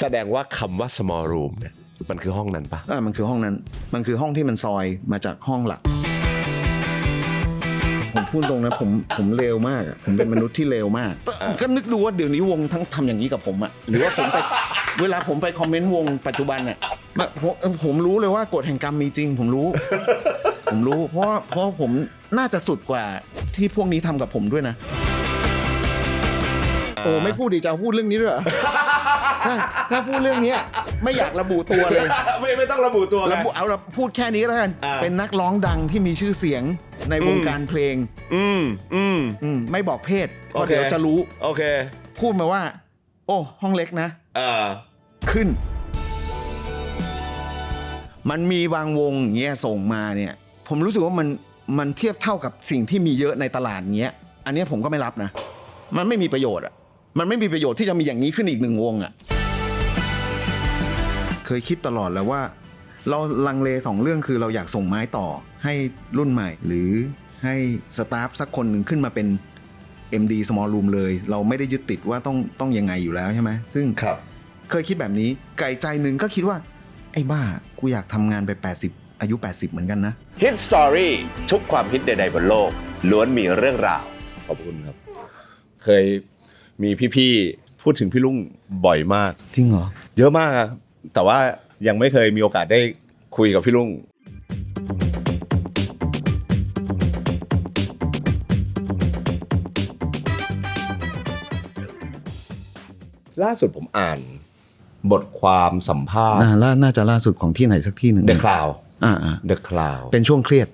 แสดงว่าคำว่า small room เนี่ยมันคือห้องนั้นปะมันคือห้องนั้นมันคือห้องที่มันซอยมาจากห้องหลักผมพูดตรงนะผมเลวมากผมเป็นมนุษย์ที่เลวมากก็นึกดูว่าเดี๋ยวนี้วงทั้งทำอย่างนี้กับผมอะหรือว่าผมไปเวลาผมไปคอมเมนต์วงปัจจุบันเนี่ยผมรู้เลยว่ากฎแห่งกรรมมีจริงผมรู้ เพราะผมน่าจะสุดกว่าที่พวกนี้ทำกับผมด้วยนะโอ้ไม่พูดดีจะพูดเรื่องนี้ด้วยเหรอ ถ้าพูดเรื่องนี้ไม่อยากระบุตัวเลย ไม่ต้องระบุตัวเลยเอาเราพูดแค่นี้แล้วกันเป็นนักร้องดังที่มีชื่อเสียงในวงการเพลงไม่บอกเพศเพราะเดี๋ยวจะรู้โอเคพูดมาว่าโอ้ห้องเล็กนะขึ้นมันมีบางวงเงี้ยส่งมาเนี่ยผมรู้สึกว่ามันเทียบเท่ากับสิ่งที่มีเยอะในตลาดเงี้ยอันนี้ผมก็ไม่รับนะมันไม่มีประโยชน์อ่ะมันไม่มีประโยชน์ที่จะมีอย่างนี้ขึ้นอีกหนึ่งวงอ่ะเคยคิดตลอดแล้วว่าเราลังเล2เรื่องคือเราอยากส่งไม้ต่อให้รุ่นใหม่หรือให้สตาฟสักคนหนึ่งขึ้นมาเป็น MD Small Room เลยเราไม่ได้ยึดติดว่าต้องยังไงอยู่แล้วใช่ไหมซึ่งเคยคิดแบบนี้ไก่ใจหนึ่งก็คิดว่าไอ้บ้ากูอยากทำงานไป80อายุ80เหมือนกันนะ Hit Story ทุกความฮิตใดๆบนโลกล้วนมีเรื่องราวขอบคุณครับเคยมีพี่ๆพูดถึงพี่ลุงบ่อยมากจริงเหรอเยอะมากแต่ว่ายังไม่เคยมีโอกาสได้คุยกับพี่ลุงล่าสุดผมอ่านบทความสัมภาษณ์น่าจะล่าสุดของที่ไหนสักที่หนึ่ง The Cloud The Cloud เป็นช่วงเครียด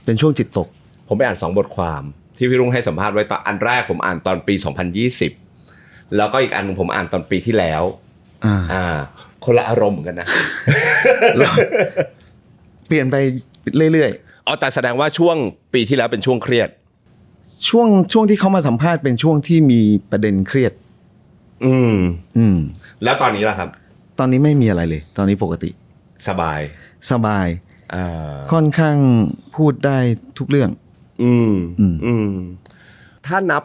เป็นช่วงจิตตกผมไปอ่าน2บทความที่พี่ลุงให้สัมภาษณ์ไว้ตอนอันแรกผมอ่านตอนปี2020แล้วก็อีกอันนึงผมอ่านตอนปีที่แล้วคนละอารมณ์เหมือนกันนะ เปลี่ยนไปเรื่อยๆแต่แสดงว่าช่วงปีที่แล้วเป็นช่วงเครียดช่วงที่เขามาสัมภาษณ์เป็นช่วงที่มีประเด็นเครียดแล้วตอนนี้ล่ะครับตอนนี้ไม่มีอะไรเลยตอนนี้ปกติสบายค่อนข้างพูดได้ทุกเรื่องถ้านับ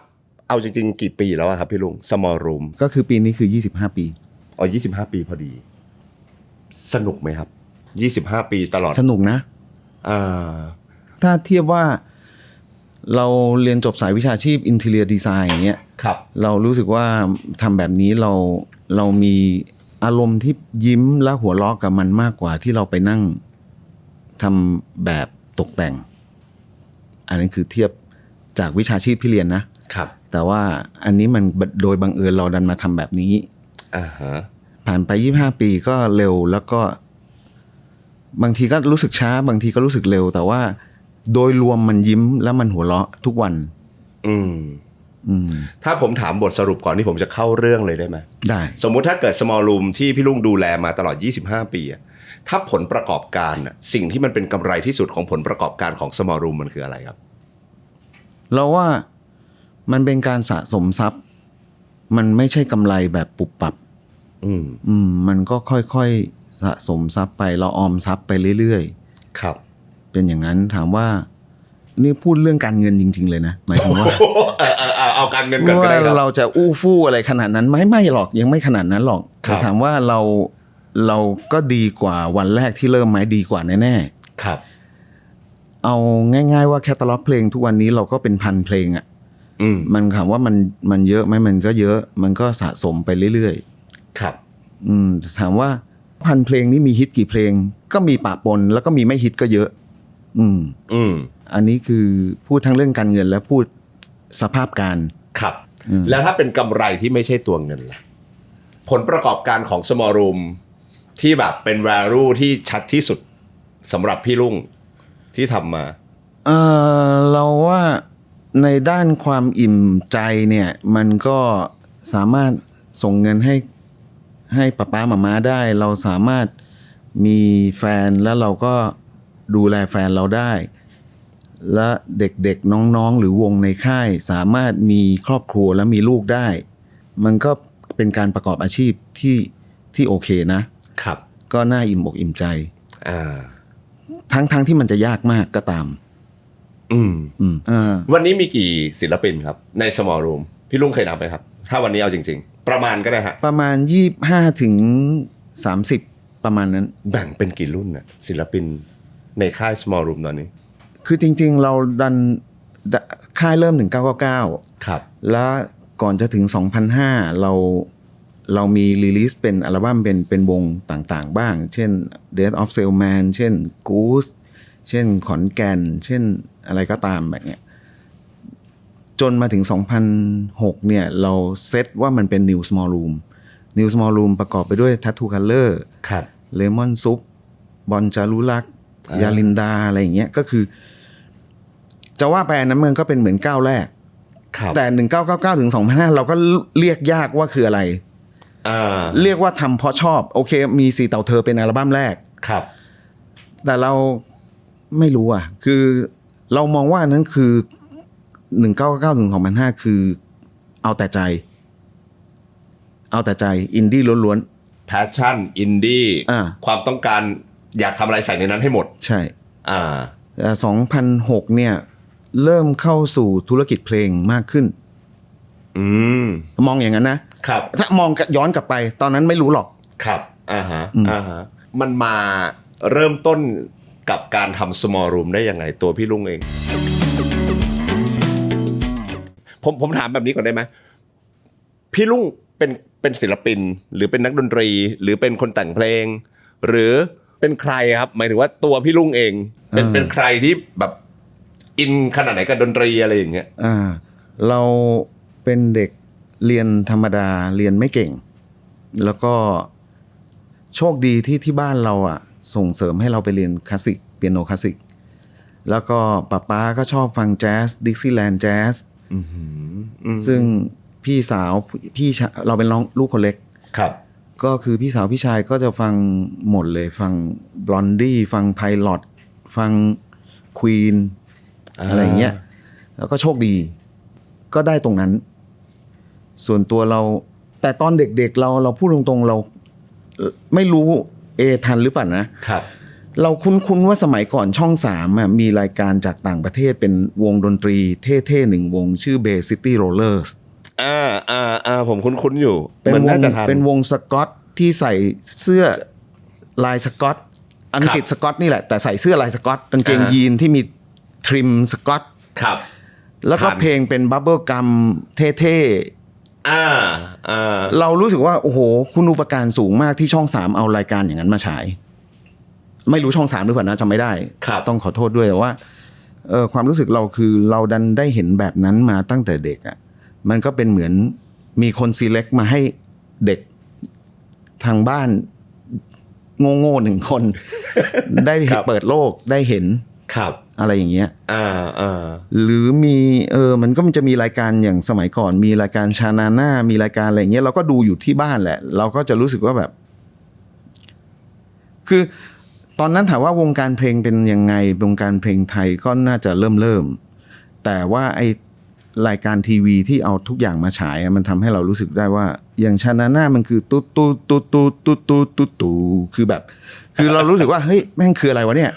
เอาจริงๆกี่ปีแล้วครับพี่ลุง Small Room ก็คือปีนี้คือ25ปี25ปีพอดีสนุกไหมครับ25ปีตลอดสนุกนะถ้าเทียบว่าเราเรียนจบสายวิชาชีพ Interior Design อย่างเงี้ยเรารู้สึกว่าทำแบบนี้เรามีอารมณ์ที่ยิ้มและหัวเราะกับมันมากกว่าที่เราไปนั่งทำแบบตกแต่งอันนั้นคือเทียบจากวิชาชีพที่เรียนนะครับแต่ว่าอันนี้มันโดยบังเอิญเราดันมาทำแบบนี้ผ่านไป25ปีก็เร็วแล้วก็บางทีก็รู้สึกช้าบางทีก็รู้สึกเร็วแต่ว่าโดยรวมมันยิ้มแล้วมันหัวเราะทุกวันถ้าผมถามบทสรุปก่อนที่ผมจะเข้าเรื่องเลยได้ไหมได้สมมุติถ้าเกิด Small Room ที่พี่ลุงดูแลมาตลอด25ปีถ้าผลประกอบการสิ่งที่มันเป็นกำไรที่สุดของผลประกอบการของ Small Room มันคืออะไรครับเราว่ามันเป็นการสะสมทรัพย์มันไม่ใช่กำไรแบบปุบปับมันก็ค่อยๆสะสมทรัพย์ไปเราออมทรัพย์ไปเรื่อยๆครับเป็นอย่างนั้นถามว่านี่พูดเรื่องการเงินจริงๆเลยนะหมายถึงว่าเอาการเงินก่อนก็ได้ครับเราจะอู้ฟู่อะไรขนาดนั้นไม่หรอกยังไม่ขนาดนั้นหรอกแต่ถามว่าเราก็ดีกว่าวันแรกที่เริ่มไหมดีกว่าแน่ๆครับเอาง่ายๆว่าแคตตาล็อกเพลงทุกวันนี้เราก็เป็นพันเพลงมันถามว่ามันเยอะไหมมันก็เยอะมันก็สะสมไปเรื่อยๆครับถามว่าพันเพลงนี้มีฮิตกี่เพลงก็มีปะปนแล้วก็มีไม่ฮิตก็เยอะอันนี้คือพูดทั้งเรื่องการเงินและพูดสภาพการครับแล้วถ้าเป็นกำไรที่ไม่ใช่ตัวเงินล่ะผลประกอบการของ Small Room ที่แบบเป็น value ที่ชัดที่สุดสำหรับพี่ลุงที่ทำมาเราว่าในด้านความอิ่มใจเนี่ยมันก็สามารถส่งเงินให้ป๊าๆม่าๆได้เราสามารถมีแฟนแล้วเราก็ดูแลแฟนเราได้และเด็กๆน้องๆหรือวงในค่ายสามารถมีครอบครัวและมีลูกได้มันก็เป็นการประกอบอาชีพที่โอเคนะครับก็น่าอิ่มอกอิ่มใจทั้งที่มันจะยากมากก็ตามวันนี้มีกี่ศิลปินครับใน Small Room พี่ลุงเคยนับไหมครับถ้าวันนี้เอาจริงๆ ประมาณก็ได้ฮะประมาณ25 ถึง 30ประมาณนั้นแบ่งเป็นกี่รุ่นน่ะศิลปินในค่าย Small Room ตอนนี้คือจริงๆเราดันค่ายเริ่ม1999ครับแล้วก่อนจะถึง2005เรามีรีลิสเป็นอัลบั้มเป็นวงต่างๆบ้างเช่น Death of Salesman เช่น Goose เช่นขอนแก่นเช่นอะไรก็ตามแบบเนี้ยจนมาถึง2006เนี่ยเราเซตว่ามันเป็น New Small Room New Small Room ประกอบไปด้วย Tattoo Color ครับ Lemon Soup บอลจารุลักษ์ยาลินดาอะไรอย่างเงี้ยก็คือจะว่าไปอันนั้นมันก็เป็นเหมือนก้าวแรกแต่1999ถึง2005เราก็เรียกยากว่าคืออะไรเรียกว่าทำเพราะชอบโอเคมีสีเต่าเธอเป็นอัลบั้มแรกครับแต่เราไม่รู้อ่ะคือเรามองว่าอันนั้นคือ1999ถึง2005คือเอาแต่ใจอินดี้ล้วนๆแพชชั่นอินดี้ความต้องการอยากทำอะไรใส่ในนั้นให้หมดใช่แต่2006เนี่ยเริ่มเข้าสู่ธุรกิจเพลงมากขึ้นมองอย่างนั้นนะครับถ้ามองย้อนกลับไปตอนนั้นไม่รู้หรอกครับมันมาเริ่มต้นกับการทำ small room ได้ยังไงตัวพี่ลุงเองผมถามแบบนี้ก่อนได้ไหมพี่ลุงเป็นศิลปินหรือเป็นนักดนตรีหรือเป็นคนแต่งเพลงหรือเป็นใครครับหมายถึงว่าตัวพี่ลุงเองเป็นใครที่แบบอินขนาดไหนกับดนตรีอะไรอย่างเงี้ยเราเป็นเด็กเรียนธรรมดาเรียนไม่เก่งแล้วก็โชคดีที่บ้านเราส่งเสริมให้เราไปเรียนคลาสสิกเปียโนคลาสสิกแล้วก็ป๊าก็ชอบฟังแจ๊สดิกซี่แลนด์แจ๊สซึ่งพี่สาวเราเป็นลูกคนเล็กครับก็คือพี่สาวพี่ชายก็จะฟังหมดเลยฟังบลอนดี้ฟังไพลอตฟังควีนอะไรเงี้ยแล้วก็โชคดีก็ได้ตรงนั้นส่วนตัวเราแต่ตอนเด็กๆเราพูดตรงๆเราไม่รู้ทันหรือเปล่านะครับเราคุ้นๆว่าสมัยก่อนช่อง3มีรายการจากต่างประเทศเป็นวงดนตรีเท่ๆหนึ่งวงชื่อ Bay City Rollers ผมคุ้นๆอยู่เป็นวงสกอตที่ใส่เสื้อลายสกอตอังกฤษสกอตนี่แหละแต่ใส่เสื้อลายสกอตกางเกงยีนที่มีทริมสกอตครับแล้วก็เพลงเป็นบับเบิ้ลกัมเท่เรารู้สึกว่าโอ้โหคุณูปการสูงมากที่ช่อง3เอารายการอย่างนั้นมาฉายไม่รู้ช่อง3หรือเปล่านะจำไม่ได้ต้องขอโทษด้วยแต่ว่าความรู้สึกเราคือเราดันได้เห็นแบบนั้นมาตั้งแต่เด็กมันก็เป็นเหมือนมีคนซีเล็กมาให้เด็กทางบ้านโง่ๆ1 คน ได้เปิดโลกได้เห็นอะไรอย่างเงี้ยหรือมีมันก็จะมีรายการอย่างสมัยก่อนมีรายการชานาน่ามีรายการอะไรอย่างเงี้ยเราก็ดูอยู่ที่บ้านแหละเราก็จะรู้สึกว่าแบบคือตอนนั้นถามว่าวงการเพลงเป็นยังไงวงการเพลงไทยก็น่าจะเริ่มแต่ว่าไอรายการทีวีที่เอาทุกอย่างมาฉายมันทำให้เรารู้สึกได้ว่าอย่างชานาน่ามันคือตุ๊ดคือแบบคือเรารู้สึกว่าเฮ้ยแม่งคืออะไรวะเนี่ย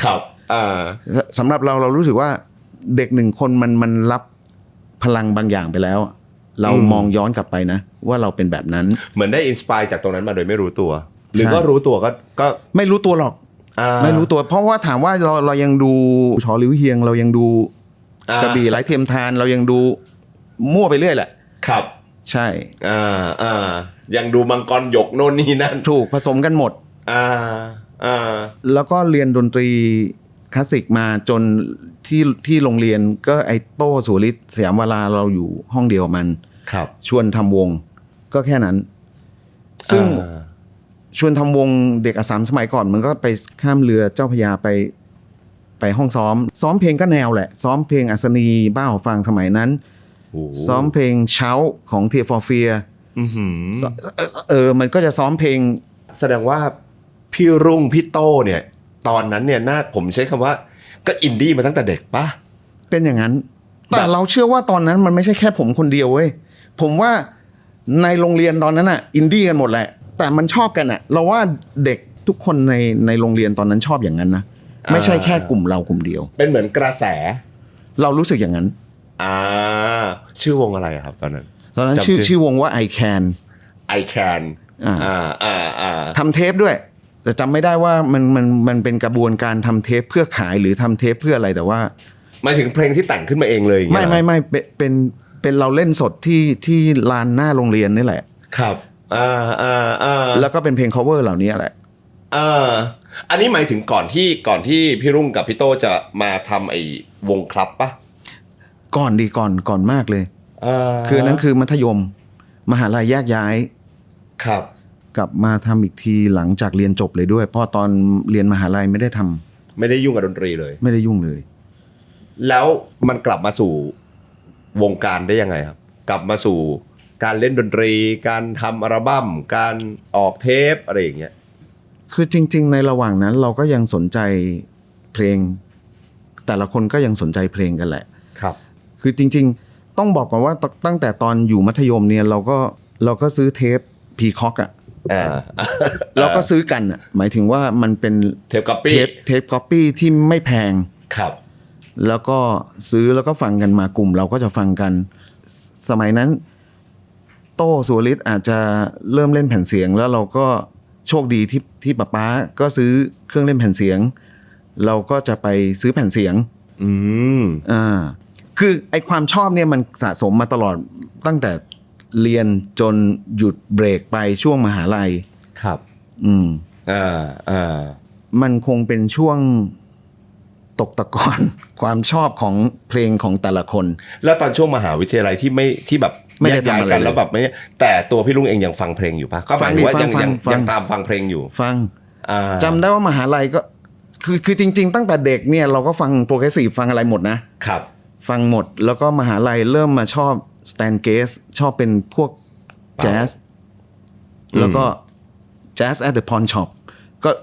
ครับสำหรับเรารู้สึกว่าเด็ก1 คนมันรับพลังบางอย่างไปแล้วเรามองย้อนกลับไปนะว่าเราเป็นแบบนั้นเหมือนได้อินสไปร์จากตรงนั้นมาโดยไม่รู้ตัวหรือก็รู้ตัวก็ไม่รู้ตัวหรอกไม่รู้ตัวเพราะว่าถามว่าเรายังดูชอลิวเฮียงเรายังดูกระบี่ไร้เทียมทานเรายังดูมั่วไปเรื่อยแหละครับใช่ยังดูมังกรหยกโน่นนี่นั่นถูกผสมกันหมดแล้วก็เรียนดนตรีคลาสสิกมาจนที่โรงเรียนก็ไอโต้สุริศสยามวาราเราอยู่ห้องเดียวมันชวนทำวงก็แค่นั้นซึ่งชวนทำวงเด็กอัสสัมสมัยก่อนมันก็ไปข้ามเรือเจ้าพระยาไปห้องซ้อมเพลงก็แนวแหละซ้อมเพลงอัศนีบ้าฟังสมัยนั้นซ้อมเพลงเช้าของเทียฟอร์เฟียมันก็จะซ้อมเพลงแสดงว่าพี่รุ่งพี่โต้เนี่ยตอนนั้นเนี่ยผมใช้คำว่าก็อินดี้มาตั้งแต่เด็กปะเป็นอย่างนั้นแต่เราเชื่อว่าตอนนั้นมันไม่ใช่แค่ผมคนเดียวเว้ยผมว่าในโรงเรียนตอนนั้นอินดี้กันหมดแหละแต่มันชอบกันเราว่าเด็กทุกคนในโรงเรียนตอนนั้นชอบอย่างนั้นนะไม่ใช่แค่กลุ่มเรากลุ่มเดียวเป็นเหมือนกระแสเรารู้สึกอย่างนั้นชื่อวงอะไรครับตอนนั้นชื่อวงว่า I Can I can ทำเทปด้วยแต่จำไม่ได้ว่ามันเป็นกระบวนการทำเทปเพื่อขายหรือทำเทปเพื่ออะไรแต่ว่าหมายถึงเพลงที่แต่งขึ้นมาเองเลยไม่เป็นเราเล่นสดที่ลานหน้าโรงเรียนนี่แหละครับแล้วก็เป็นเพลง cover เหล่านี้แหละอันนี้หมายถึงก่อนที่พี่รุ่งกับพี่โตจะมาทำไอ้วงคลับปะก่อนมากเลยคือนั้นคือมัธยมมหาลัยแยกย้ายครับกลับมาทำอีกทีหลังจากเรียนจบเลยด้วยเพราะตอนเรียนมหาลัยไม่ได้ทำไม่ได้ยุ่งกับดนตรีเลยไม่ได้ยุ่งเลยแล้วมันกลับมาสู่วงการได้ยังไงครับกลับมาสู่การเล่นดนตรีการทำอัลบั้มการออกเทปอะไรอย่างเงี้ยคือจริงๆในระหว่างนั้นเราก็ยังสนใจเพลงแต่ละคนก็ยังสนใจเพลงกันแหละครับคือจริงๆต้องบอกก่อนว่าตั้งแต่ตอนอยู่มัธยมเนี่ยเราก็ซื้อเทปพีคอกอ่ะเราก็ซื้อกันอ่ะหมายถึงว่ามันเป็นเทปก๊อปปี้ที่ไม่แพงครับแล้วก็ซื้อแล้วก็ฟังกันมากลุ่มเราก็จะฟังกันสมัยนั้นโต้สุวริตอาจจะเริ่มเล่นแผ่นเสียงแล้วเราก็โชคดีที่ป๊าก็ซื้อเครื่องเล่นแผ่นเสียงเราก็จะไปซื้อแผ่นเสียงคือไอความชอบเนี่ยมันสะสมมาตลอดตั้งแต่เรียนจนหยุดเบรกไปช่วงมหาลัยครับมันคงเป็นช่วงตกตะกอนความชอบของเพลงของแต่ละคนแล้วตอนช่วงมหาวิทยาลัยที่แบบไม่ได้ย้ายกันแล้วแบบไม่แต่ตัวพี่ลุงเองยังฟังเพลงอยู่ปะก็หมายถึงว่ายังตามฟังเพลงอยู่ฟังจำได้ว่ามหาลัยก็คือจริงๆตั้งแต่เด็กเนี่ยเราก็ฟังโปรเกรสซีฟฟังอะไรหมดนะครับฟังหมดแล้วก็มหาลัยเริ่มมาชอบสแตนเกสชอบเป็นพวกแจ๊สแล้วก็แจ๊ส at the pawn shop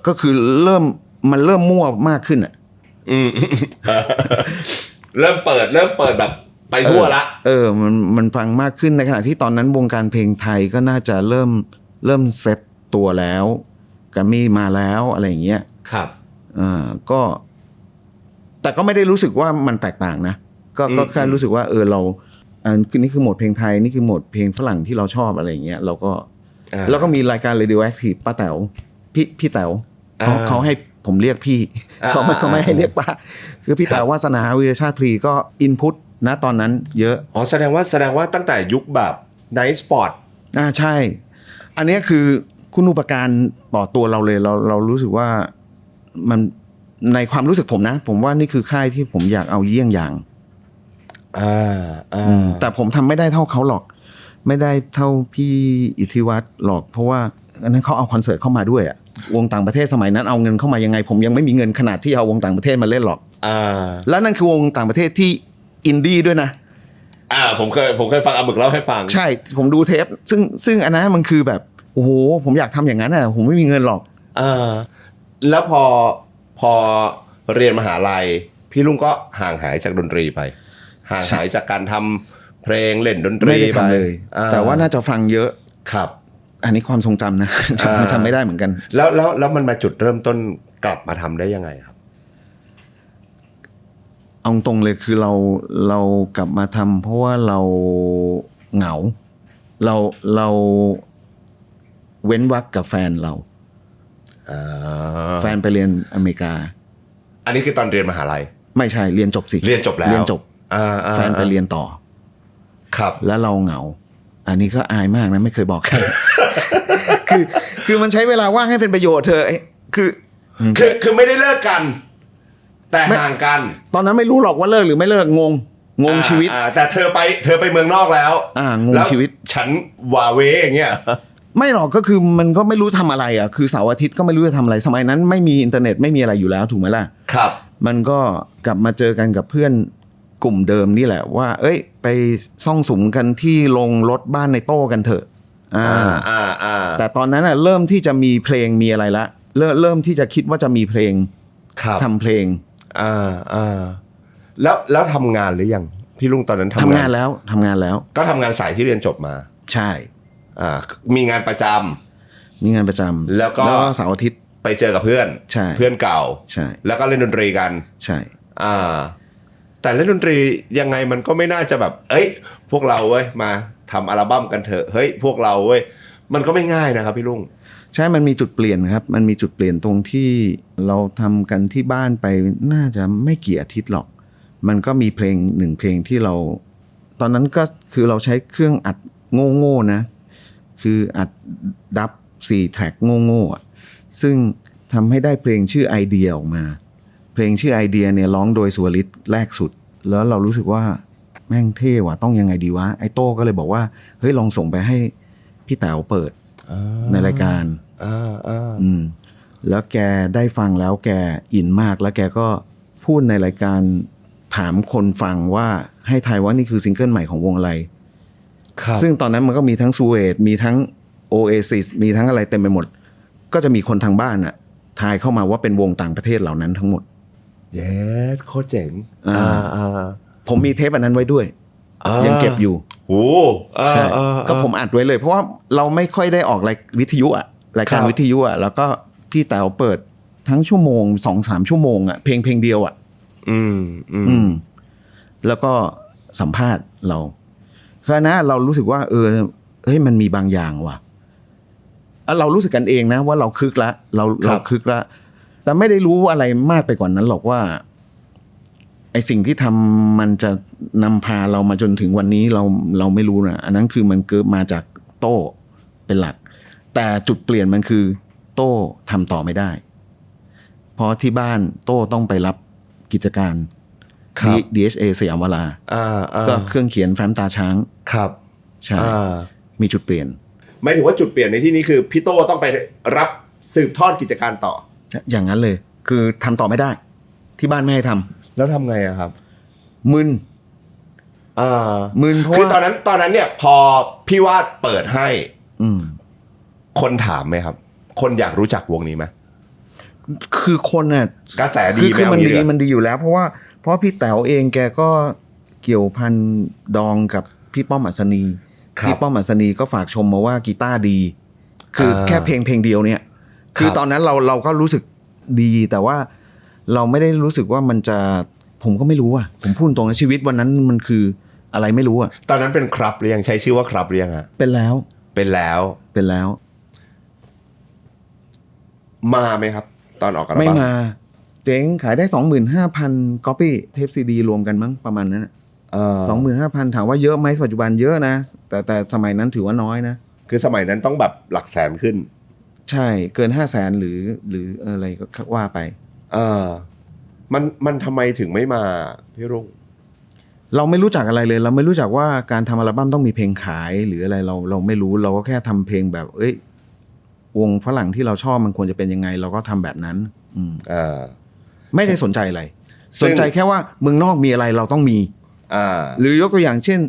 ก็คือเริ่มมั่วมากขึ้นอ่ะเริ่มเปิดแบบไปทั่วละมันฟังมากขึ้นในขณะที่ตอนนั้นวงการเพลงไทยก็น่าจะเริ่มเซ็ตตัวแล้วแกรมมี่มาแล้วอะไรอย่างเงี้ยครับก็แต่ก็ไม่ได้รู้สึกว่ามันแตกต่างนะก็แค่รู้สึกว่าเรานี่คือโหมดเพลงไทยนี่คือโหมดเพลงฝรั่งที่เราชอบอะไรอย่างเงี้ยเราก็แล้วก็มีรายการ Radioactive ป้าแต๋วพี่แต๋วเขาให้ผมเรียกพี่เขาไม่ให้เรียกป้าคือพี่แต๋ววาสนาวีรชาติพลีก็อินพุตนะตอนนั้นเยอะแสดงว่าตั้งแต่ยุคแบบไนท์สปอร์ตใช่อันนี้คือคุณอุปการต่อตัวเราเลยเรารู้สึกว่ามันในความรู้สึกผมนะผมว่านี่คือค่ายที่ผมอยากเอาเยี่ยงอย่างแต่ผมทำไม่ได้เท่าเขาหรอกไม่ได้เท่าพี่อิทธิวัฒน์หรอกเพราะว่าอันนั้นเขาเอาคอนเสิร์ตเข้ามาด้วยอะวงต่างประเทศสมัยนั้นเอาเงินเข้ามายังไงผมยังไม่มีเงินขนาดที่เอาวงต่างประเทศมาเล่นหรอกแล้วนั่นคือวงต่างประเทศที่อินดี้ด้วยนะผมเคยฟังอาบึกเล่าให้ฟังใช่ผมดูเทปซึ่งอันนั้นมันคือแบบโอ้โหผมอยากทำอย่างนั้นอะผมไม่มีเงินหรอกแล้วพอเรียนมหาลัยพี่ลุงก็ห่างหายจากดนตรีไปห่างหายจากการทำเพลงเล่นดนตรีไปเลยแต่ว่าน่าจะฟังเยอะครับอันนี้ความทรงจำนะจำไม่ได้เหมือนกันแล้วมันมาจุดเริ่มต้นกลับมาทำได้ยังไงครับเอาตรงเลยคือเรากลับมาทำเพราะว่าเราเหงาเราเว้นวรรคกับแฟนเราแฟนไปเรียนอเมริกาอันนี้คือตอนเรียนมหาลัยไม่ใช่เรียนจบสิเรียนจบแล้วเรียนจบแฟนไปเรียนต่อครับแล้วเราเหงาอันนี้ก็อายมากนะไม่เคยบอกใคร คือมันใช้เวลาว่างให้เป็นประโยชน์เธอคือไม่ได้เลิกกันแต่ห่างกันตอนนั้นไม่รู้หรอกว่าเลิกหรือไม่เลิกงงชีวิตแต่เธอไปเมืองนอกแล้วงงชีวิตฉันวาเวอย่างเงี้ยไม่หรอกก็คือมันก็ไม่รู้ทำอะไรอ่ะคือเสาร์อาทิตย์ก็ไม่รู้จะทำอะไรสมัยนั้นไม่มีอินเทอร์เน็ตไม่มีอะไรอยู่แล้วถูกไหมล่ะครับมันก็กลับมาเจอกันกับเพื่อนกลุ่มเดิมนี่แหละว่าไปซ่องสุมกันที่ลงรถบ้านในโต้กันเถอะแต่ตอนนั้นเริ่มที่จะมีเพลงมีอะไรละเริ่มที่จะคิดว่าจะมีเพลงทำเพลงแล้วทำงานหรือยังพี่ลุงตอนนั้นทำงานแล้วก็ทำงานสายที่เรียนจบมาใช่มีงานประจำแล้วก็เสาร์อาทิตย์ไปเจอกับเพื่อนเพื่อนเก่าใช่แล้วก็เล่นดนตรีกันใช่แต่เล่นดนตรียังไงมันก็ไม่น่าจะแบบพวกเราเว้ยมาทำอัลบั้มกันเถอะเฮ้ยพวกเราเว้ย มันก็ไม่ง่ายนะครับพี่ลุง ใช่มันมีจุดเปลี่ยนครับมันมีจุดเปลี่ยนตรงที่เราทำกันที่บ้านไปน่าจะไม่กี่อาทิตย์หรอกมันก็มีเพลงหนึ่งเพลงที่เราตอนนั้นก็คือเราใช้เครื่องอัดโง่ๆนะคืออัดดับ4แทร็กโง่ๆอ่ะซึ่งทำให้ได้เพลงชื่อไอเดียออกมาเพลงชื่อไอเดียเนี่ยร้องโดยสุวรรณแรกสุดแล้วเรารู้สึกว่าแม่งเท่ว่ะต้องยังไงดีวะไอโต้ก็เลยบอกว่าเฮ้ยลองส่งไปให้พี่แต๋วเปิดในรายการแล้วแกได้ฟังแล้วแกอินมากแล้วแกก็พูดในรายการถามคนฟังว่าให้ทายว่านี่คือซิงเกิลใหม่ของวงอะไรซึ่งตอนนั้นมันก็มีทั้งซูเอตมีทั้งโอเอซิสมีทั้งอะไรเต็มไปหมดก็จะมีคนทางบ้านน่ะทายเข้ามาว่าเป็นวงต่างประเทศเหล่านั้นทั้งหมดเย้โคตรเจ๋งผมมีเทปอันนั้นไว้ด้วยยังเก็บอยู่โอ้ใช่ก็ผมอัดไว้เลยเพราะว่าเราไม่ค่อยได้ออกรายวิทยุอะรายการวิทยุอะแล้วก็พี่แต๋วเปิดทั้งชั่วโมง 2-3 ชั่วโมงอะเพลงเดียวอะแล้วก็สัมภาษณ์เราเพราะนะเรารู้สึกว่าเฮ้ยมันมีบางอย่างว่ะเรารู้สึกกันเองนะว่าเราคึกละเราคึกละแต่ไม่ได้รู้อะไรมากไปกว่านั้นหรอกว่าไอสิ่งที่ทำมันจะนำพาเรามาจนถึงวันนี้เราไม่รู้นะอันนั้นคือมันเกิดมาจากโต้เป็นหลักแต่จุดเปลี่ยนมันคือโต้ทำต่อไม่ได้เพราะที่บ้านโต้ต้องไปรับกิจการ DHA สยามวราก็เครื่องเขียนแฟ้มตาช้างครับใช่มีจุดเปลี่ยนหมายถึงว่าจุดเปลี่ยนในที่นี้คือพี่โต้ต้องไปรับสืบทอดกิจการต่ออย่างนั้นเลยคือทำต่อไม่ได้ที่บ้านไม่ให้ทำแล้วทำไงอะครับมึนเพราะคือตอนนั้นเนี่ยพอพี่วาดเปิดให้คนถามไหมครับคนอยากรู้จักวงนี้ไหมคือคนน่ะกระแสดีคือมันดีอยู่แล้วเพราะพี่แต๋วเองแกก็เกี่ยวพันดองกับพี่ป้อมอัศนีพี่ป้อมอัศนีก็ฝากชมมาว่ากีตาร์ดีคือแค่เพลงเดียวเนี่ยคือตอนนั้นเราก็รู้สึกดีแต่ว่าเราไม่ได้รู้สึกว่ามันจะผมก็ไม่รู้อ่ะผมพูดตรงนะชีวิตวันนั้นมันคืออะไรไม่รู้อ่ะตอนนั้นเป็นครับหรือยังใช้ชื่อว่าครับหรือยังฮะเป็นแล้วมาไหมครับตอนออกอัลบั้มไม่มาเจ๊งขายได้ 25,000 copy เทปซีดีรวมกันมั้งประมาณนั้น 25,000 ถามว่าเยอะไหมปัจจุบันเยอะนะแต่สมัยนั้นถือว่าน้อยนะคือสมัยนั้นต้องแบบหลักแสนขึ้นใช่เกิน 500,000 หรืออะไรก็ว่าไปมันทำไมถึงไม่มาพี่รุ่งเราไม่รู้จักอะไรเลยเราไม่รู้จักว่าการทำอัลบั้มต้องมีเพลงขายหรืออะไรเราไม่รู้เราก็แค่ทำเพลงแบบวงฝรั่งที่เราชอบมันควรจะเป็นยังไงเราก็ทำแบบนั้นไม่ได้สนใจอะไรสนใจแค่ว่าเมืองนอกมีอะไรเราต้องมีหรือยกตัวอย่างเช่น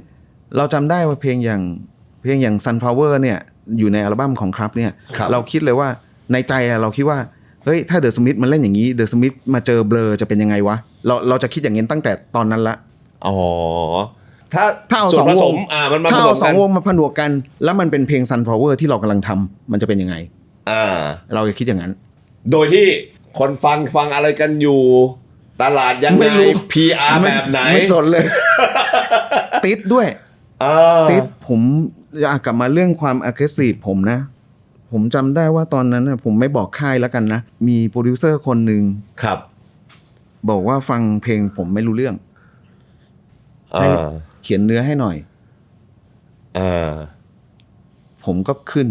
เราจำได้ว่าเพลงอย่าง Sunflower เนี่ยอยู่ในอัลบั้มของครับเนี่ยเราคิดเลยว่าในใจเราคิดว่าเฮ้ยถ้าเดอะสมิธมันเล่นอย่างนี้เดอะสมิธมาเจอเบลอจะเป็นยังไงวะเราจะคิดอย่างนี้ตั้งแต่ตอนนั้นละถ้าเอาสองวงถ้าเอาสองวงมาผนวกกันแล้วมันเป็นเพลง Sunflower ที่เรากำลังทำมันจะเป็นยังไงเราจะคิดอย่างนั้นโดยที่คนฟังอะไรกันอยู่ตลาดยังไง PR แบบไหนไม่สนเลย ติดด้วยติดผมกลับมาเรื่องความ aggressive ผมนะผมจำได้ว่าตอนนั้นผมไม่บอกค่ายแล้วกันนะมีโปรดิวเซอร์คนหนึ่งครับบอกว่าฟังเพลงผมไม่รู้เรื่องให้เขียนเนื้อให้หน่อยผมก็ขึ้น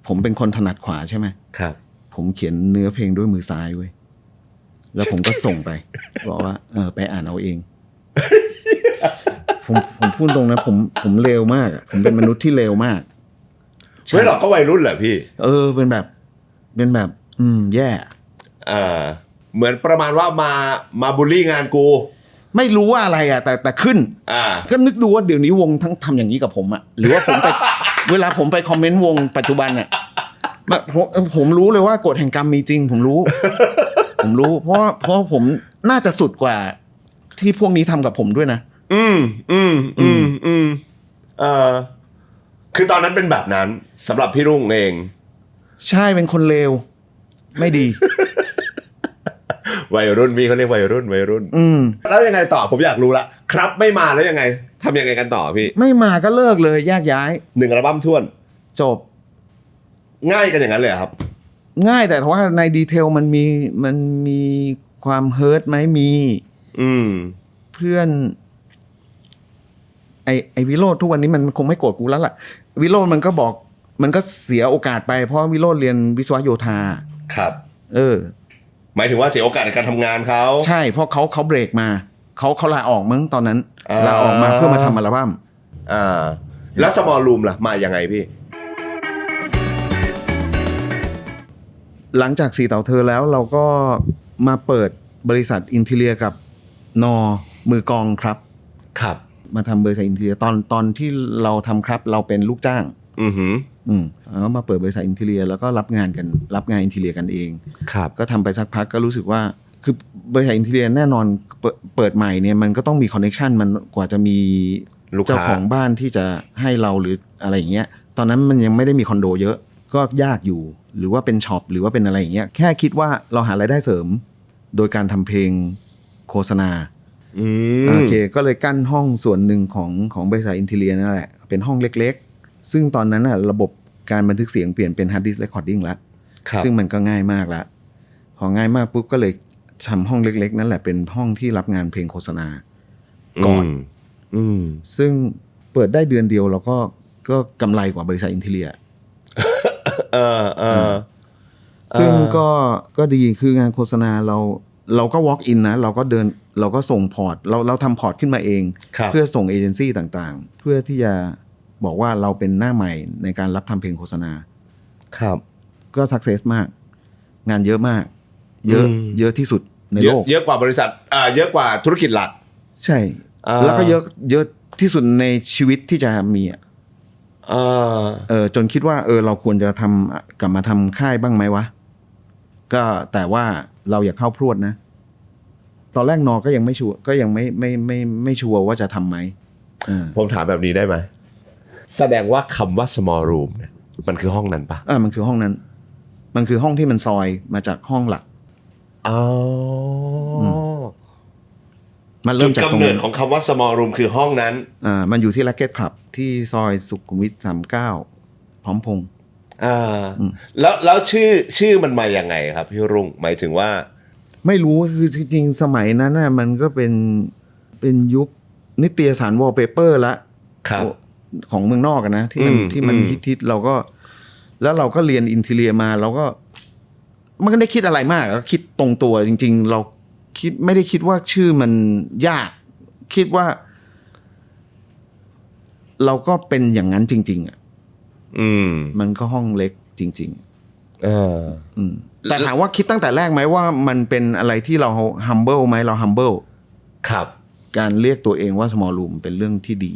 ผมเป็นคนถนัดขวาใช่ไหมครับผมเขียนเนื้อเพลงด้วยมือซ้ายเว้ยแล้วผมก็ส่งไปบอกว่าไปอ่านเอาเองผมพูดตรงนะผมเลวมากผมเป็นมนุษย์ที่เลวมากไม่หรอกก็วัยรุ่นแหละพี่เป็นแบบแย่เหมือนประมาณว่ามาบูลลี่งานกูไม่รู้ว่าอะไรแต่ขึ้นก็นึกดูว่าเดี๋ยวนี้วงทั้งทำอย่างนี้กับผมหรือว่าผมไป เวลาผมไปคอมเมนต์วงปัจจุบันผมรู้เลยว่ากฎแห่งกรรมมีจริงผมรู้ เพราะผมน่าจะสุดกว่าที่พวกนี้ทำกับผมด้วยนะคือตอนนั้นเป็นแบบนั้นสำหรับพี่รุ่งเองใช่เป็นคนเลวไม่ดี วัยรุ่นพี่เขาเรียกวัยรุ่นแล้วยังไงต่อผมอยากรู้ละครับไม่มาแล้วยังไงทำยังไงกันต่อพี่ไม่มาก็เลิกเลยแยกย้าย1 อัลบั้มท้วน จบ ง่ายกันอย่างนั้นเลยเหรอครับ ง่ายแต่ว่าในดีเทลมันมีความเฮิร์ตไหมมี อืม เพื่อนไอวิโรจน์ทุกวันนี้มันคงไม่โกรธกูแล้วล่ะวิโรจน์มันก็บอกมันก็เสียโอกาสไปเพราะวิโรจน์เรียนวิศวโยธา ครับ หมายถึงว่าเสียโอกาสในการทำงานเขาใช่เพราะเขาเบรกมาเขาลาออกมั้งตอนนั้น อ่า ลาออกมาเพื่อมาทำอัลบั้ม แล้ว small room ล่ะมายังไงพี่ หลังจากสี่เต่าเธอแล้วเราก็มาเปิดบริษัทอินทีเลียกับนอมือกองครับ ครับ มาทำบริษัทอินทีเลียตอนที่เราทำครับเราเป็นลูกจ้าง อือหือ แล้วมาเปิดบริษัทอินทีเลียแล้วก็รับงานอินทีเลียกันเอง ครับ ก็ทำไปสักพักก็รู้สึกว่าคือบริษัทอินทีเลียแน่นอนเปิดใหม่เนี่ยมันก็ต้องมีคอนเนคชันมันกว่าจะมี ลูกค้า เจ้าของบ้านที่จะให้เราหรืออะไรอย่างเงี้ยตอนนั้นมันยังไม่ได้มีคอนโดเยอะก็ยากอยู่หรือว่าเป็นช็อปหรือว่าเป็นอะไรอย่างเงี้ยแค่คิดว่าเราหารายได้เสริมโดยการทำเพลงโฆษณาโอเคก็เลยกั้นห้องส่วนหนึ่งของบริษัทอินทีเลียนั่นแหละเป็นห้องเล็กๆซึ่งตอนนั้นน่ะระบบการบันทึกเสียงเปลี่ยนเป็นฮาร์ดดิสก์เรคคอร์ดิ้งแล้วซึ่งมันก็ง่ายมากแล้วพอง่ายมากปุ๊บก็เลยทำห้องเล็กๆนั่นแหละเป็นห้องที่รับงานเพลงโฆษณาก่อนซึ่งเปิดได้เดือนเดียวเราก็กำไรกว่าบริษัทอินทีเลียซึ่งก็ดีคืองานโฆษณาเราก็ walk in นะเราก็เดินเราก็ส่งพอร์ตเราทำพอร์ตขึ้นมาเองเพื่อส่งเอเจนซี่ต่างๆเพื่อที่จะบอกว่าเราเป็นหน้าใหม่ในการรับทำเพลงโฆษณาครับก็สักเซสมากงานเยอะมากเยอะที่สุดในโลกเยอะกว่าบริษัทเยอะกว่าธุรกิจหลักใช่แล้วก็เยอะที่สุดในชีวิตที่จะมีจนคิดว่าเราควรจะกลับมาทำค่ายบ้างไหมวะก็แต่ว่าเราอยากเข้าพรวดนะตอนแรกนอก็ยังไม่ชัวร์ก็ยังไม่ชัวร์ว่าจะทำไหมผมถามแบบนี้ได้ไหมแสดงว่าคำว่า small room เนี่ยมันคือห้องนั้นปะมันคือห้องนั้นมันคือห้องที่มันซอยมาจากห้องหลักมันเริ่มจากตรงนั้นกำเนิดของคำว่า small room คือห้องนั้นมันอยู่ที่ Racket Club ที่ซอยสุขุมวิท39พร้อมพงษ์แล้วชื่อมันมาอย่างไงครับพี่รุ่งหมายถึงว่าไม่รู้คือจริงๆสมัยนั้นน่ะมันก็เป็นยุคนิตยสารวอลเปเปอร์ละของเมืองนอกนะที่มันฮิตเราก็แล้วเราก็เรียนอินทีเรียมาเราก็มันก็ได้คิดอะไรมากก็คิดตรงตัวจริงๆเราไม่ได้คิดว่าชื่อมันยากคิดว่าเราก็เป็นอย่างนั้นจริงๆมันก็ห้องเล็กจริงๆแต่ถามว่าคิดตั้งแต่แรกไหมว่ามันเป็นอะไรที่เรา humble ไหมเรา humble ครับการเรียกตัวเองว่า small room เป็นเรื่องที่ดี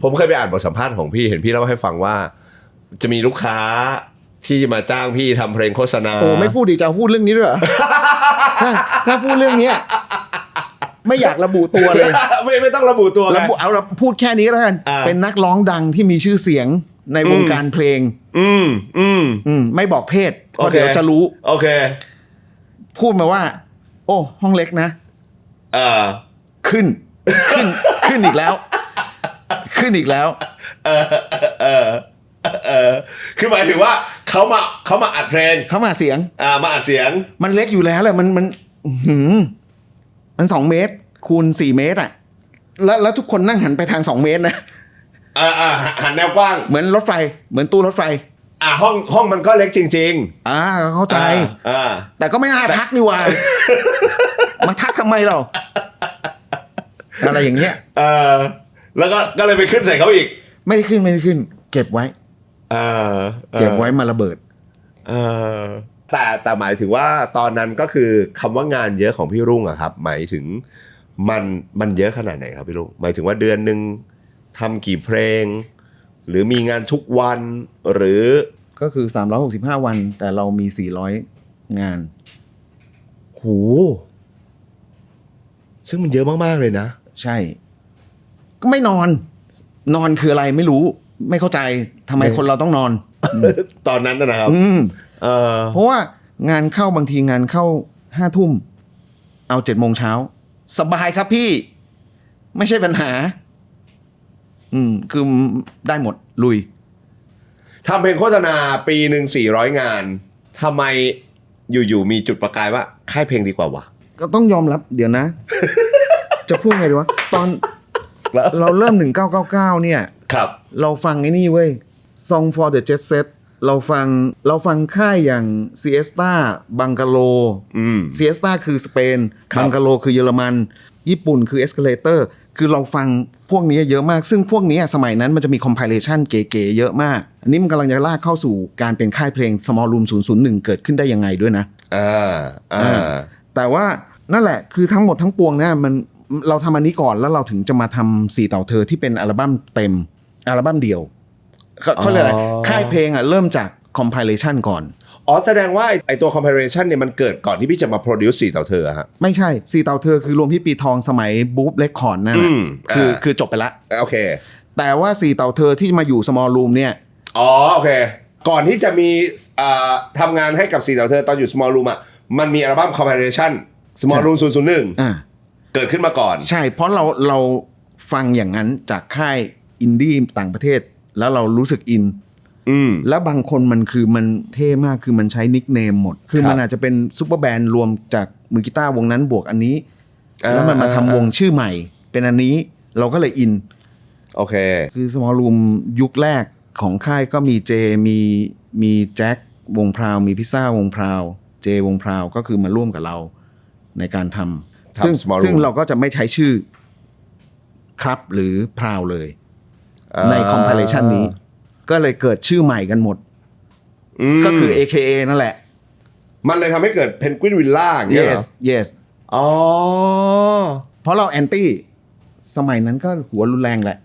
ผมเคยไปอ่านบทสัมภาษณ์ของพี่เห็นพี่เล่าให้ฟังว่าจะมีลูกค้าที่มาจ้างพี่ทำเพลงโฆษณาไม่พูดดีจะพูดเรื่องนี้ด้วยเหรอ ถ้าพูดเรื่องนี้ไม่อยากระบุตัวเลย ไม่ต้องระบุตัวระบุเอาเราพูดแค่นี้แล้วกันเป็นนักร้องดังที่มีชื่อเสียงในวงการเพลงไม่บอกเพศเพราะเดี๋ยวจะรู้โอเคพูดมาว่าโอ้ห้องเล็กนะขึ้นอีกแล้วคือหมายถึงว่าเขามาอัดเพลงเขามาเสียงมาอัดเสียงมันเล็กอยู่แล้วแหละมัน2 เมตรคูณ4 เมตรอ่ะแล้วทุกคนนั่งหันไปทาง2 เมตรนะหันแนวกว้างเหมือนรถไฟเหมือนตู้รถไฟห้องมันก็เล็กจริงๆเข้าใจแต่ก็ไม่น่าทักนี่ว่า มาทักทำไมเราอะไรอย่างเงี้ยแล้วก็เลยไปขึ้นใส่เขาอีกไม่ได้ขึ้นเก็บไว้มาระเบิดแต่หมายถึงว่าตอนนั้นก็คือคำว่างานเยอะของพี่รุ่งอะครับหมายถึงมันเยอะขนาดไหนครับพี่รุ่งหมายถึงว่าเดือนนึงทำกี่เพลงหรือมีงานทุกวันหรือก็คือ365วันแต่เรามี400งานโหซึ่งมันเยอะมากๆเลยนะใช่ก็ไม่นอนคืออะไรไม่รู้ไม่เข้าใจทำไมคนเราต้องนอนตอนนั้นนะครับเพราะว่างานเข้าบางทีงานเข้า5 ทุ่มเอา7 โมงเช้าสบายครับพี่ไม่ใช่ปัญหาคือได้หมดลุย ทำเพลงโฆษณาปีหนึ่ง400 งานทำไมอยู่ๆมีจุดประกายว่าค่ายเพลงดีกว่าวะ ก็ต้องยอมรับเดี๋ยวนะ จะพูดไงดีวะตอนเราเริ่ม1999เนี่ย ครับ เราฟังไอ้นี่เว้ย Song for the Jet Set เราฟังค่ายอย่าง Siesta Bungalow Siesta คือสเปน ครับ Bungalow คือเยอรมัน ญี่ปุ่นคือ Escalator คือเราฟังพวกนี้เยอะมาก ซึ่งพวกนี้สมัยนั้นมันจะมี compilation เก๋ๆเยอะมาก อันนี้มันกำลังจะลากเข้าสู่การเป็นค่ายเพลง Small Room 001 เกิดขึ้นได้ยังไงด้วยนะ แต่ว่านั่นแหละคือทั้งหมดทั้งปวงเนี่ยเราทำอันนี้ก่อนแล้วเราถึงจะมาทำ4 เต่าเธอที่เป็นอัลบั้มเต็มอัลบั้มเดียวเขาเรียกอะไรค่ายเพลงเริ่มจาก compilation ก่อน แสดงว่าไอตัว comparison เนี่ยมันเกิดก่อนที่พี่จะมา produce 4 เต่าเธอฮะ ไม่ใช่4 เต่าเธอคือรวมพี่ปีทองสมัยบู๊บเรคคอร์ดนั่นแหละคือจบไปละ โอเค แต่ว่า4 เต่าเธอที่มาอยู่ small room เนี่ย โอเคก่อนที่จะมีทำงานให้กับ4 เต่าเธอตอนอยู่ small room มันมีอัลบั้ม comparison small room 001เกิดขึ้นมาก่อนใช่เพราะเราฟังอย่างนั้นจากค่ายอินดี้ต่างประเทศแล้วเรารู้สึกอินแล้วบางคนมันเท่มากคือมันใช้นิกเนมหมดคือมันอาจจะเป็นซุปเปอร์แบนด์รวมจากมือกีตาร์วงนั้นบวกอันนี้แล้วมันมาทำวงชื่อใหม่เป็นอันนี้เราก็เลยอินโอเคคือสมอลรูมยุคแรกของค่ายก็มีเจมีแจ็ควงพราวมีพิซซ่าวงพราวเจวงพราวก็คือมาร่วมกับเราในการทำซึ่งเราก็จะไม่ใช้ชื่อครับหรือพราวเลยในคอมไพเลชันนี้ก็เลยเกิดชื่อใหม่กันหมดก็คือ AKA นั่นแหละมันเลยทำให้เกิดเพนกวินวิลล่าอย่างเงี้ยเหรอ yes เพราะเราแอนตี้สมัยนั้นก็หัวรุนแรงแหละ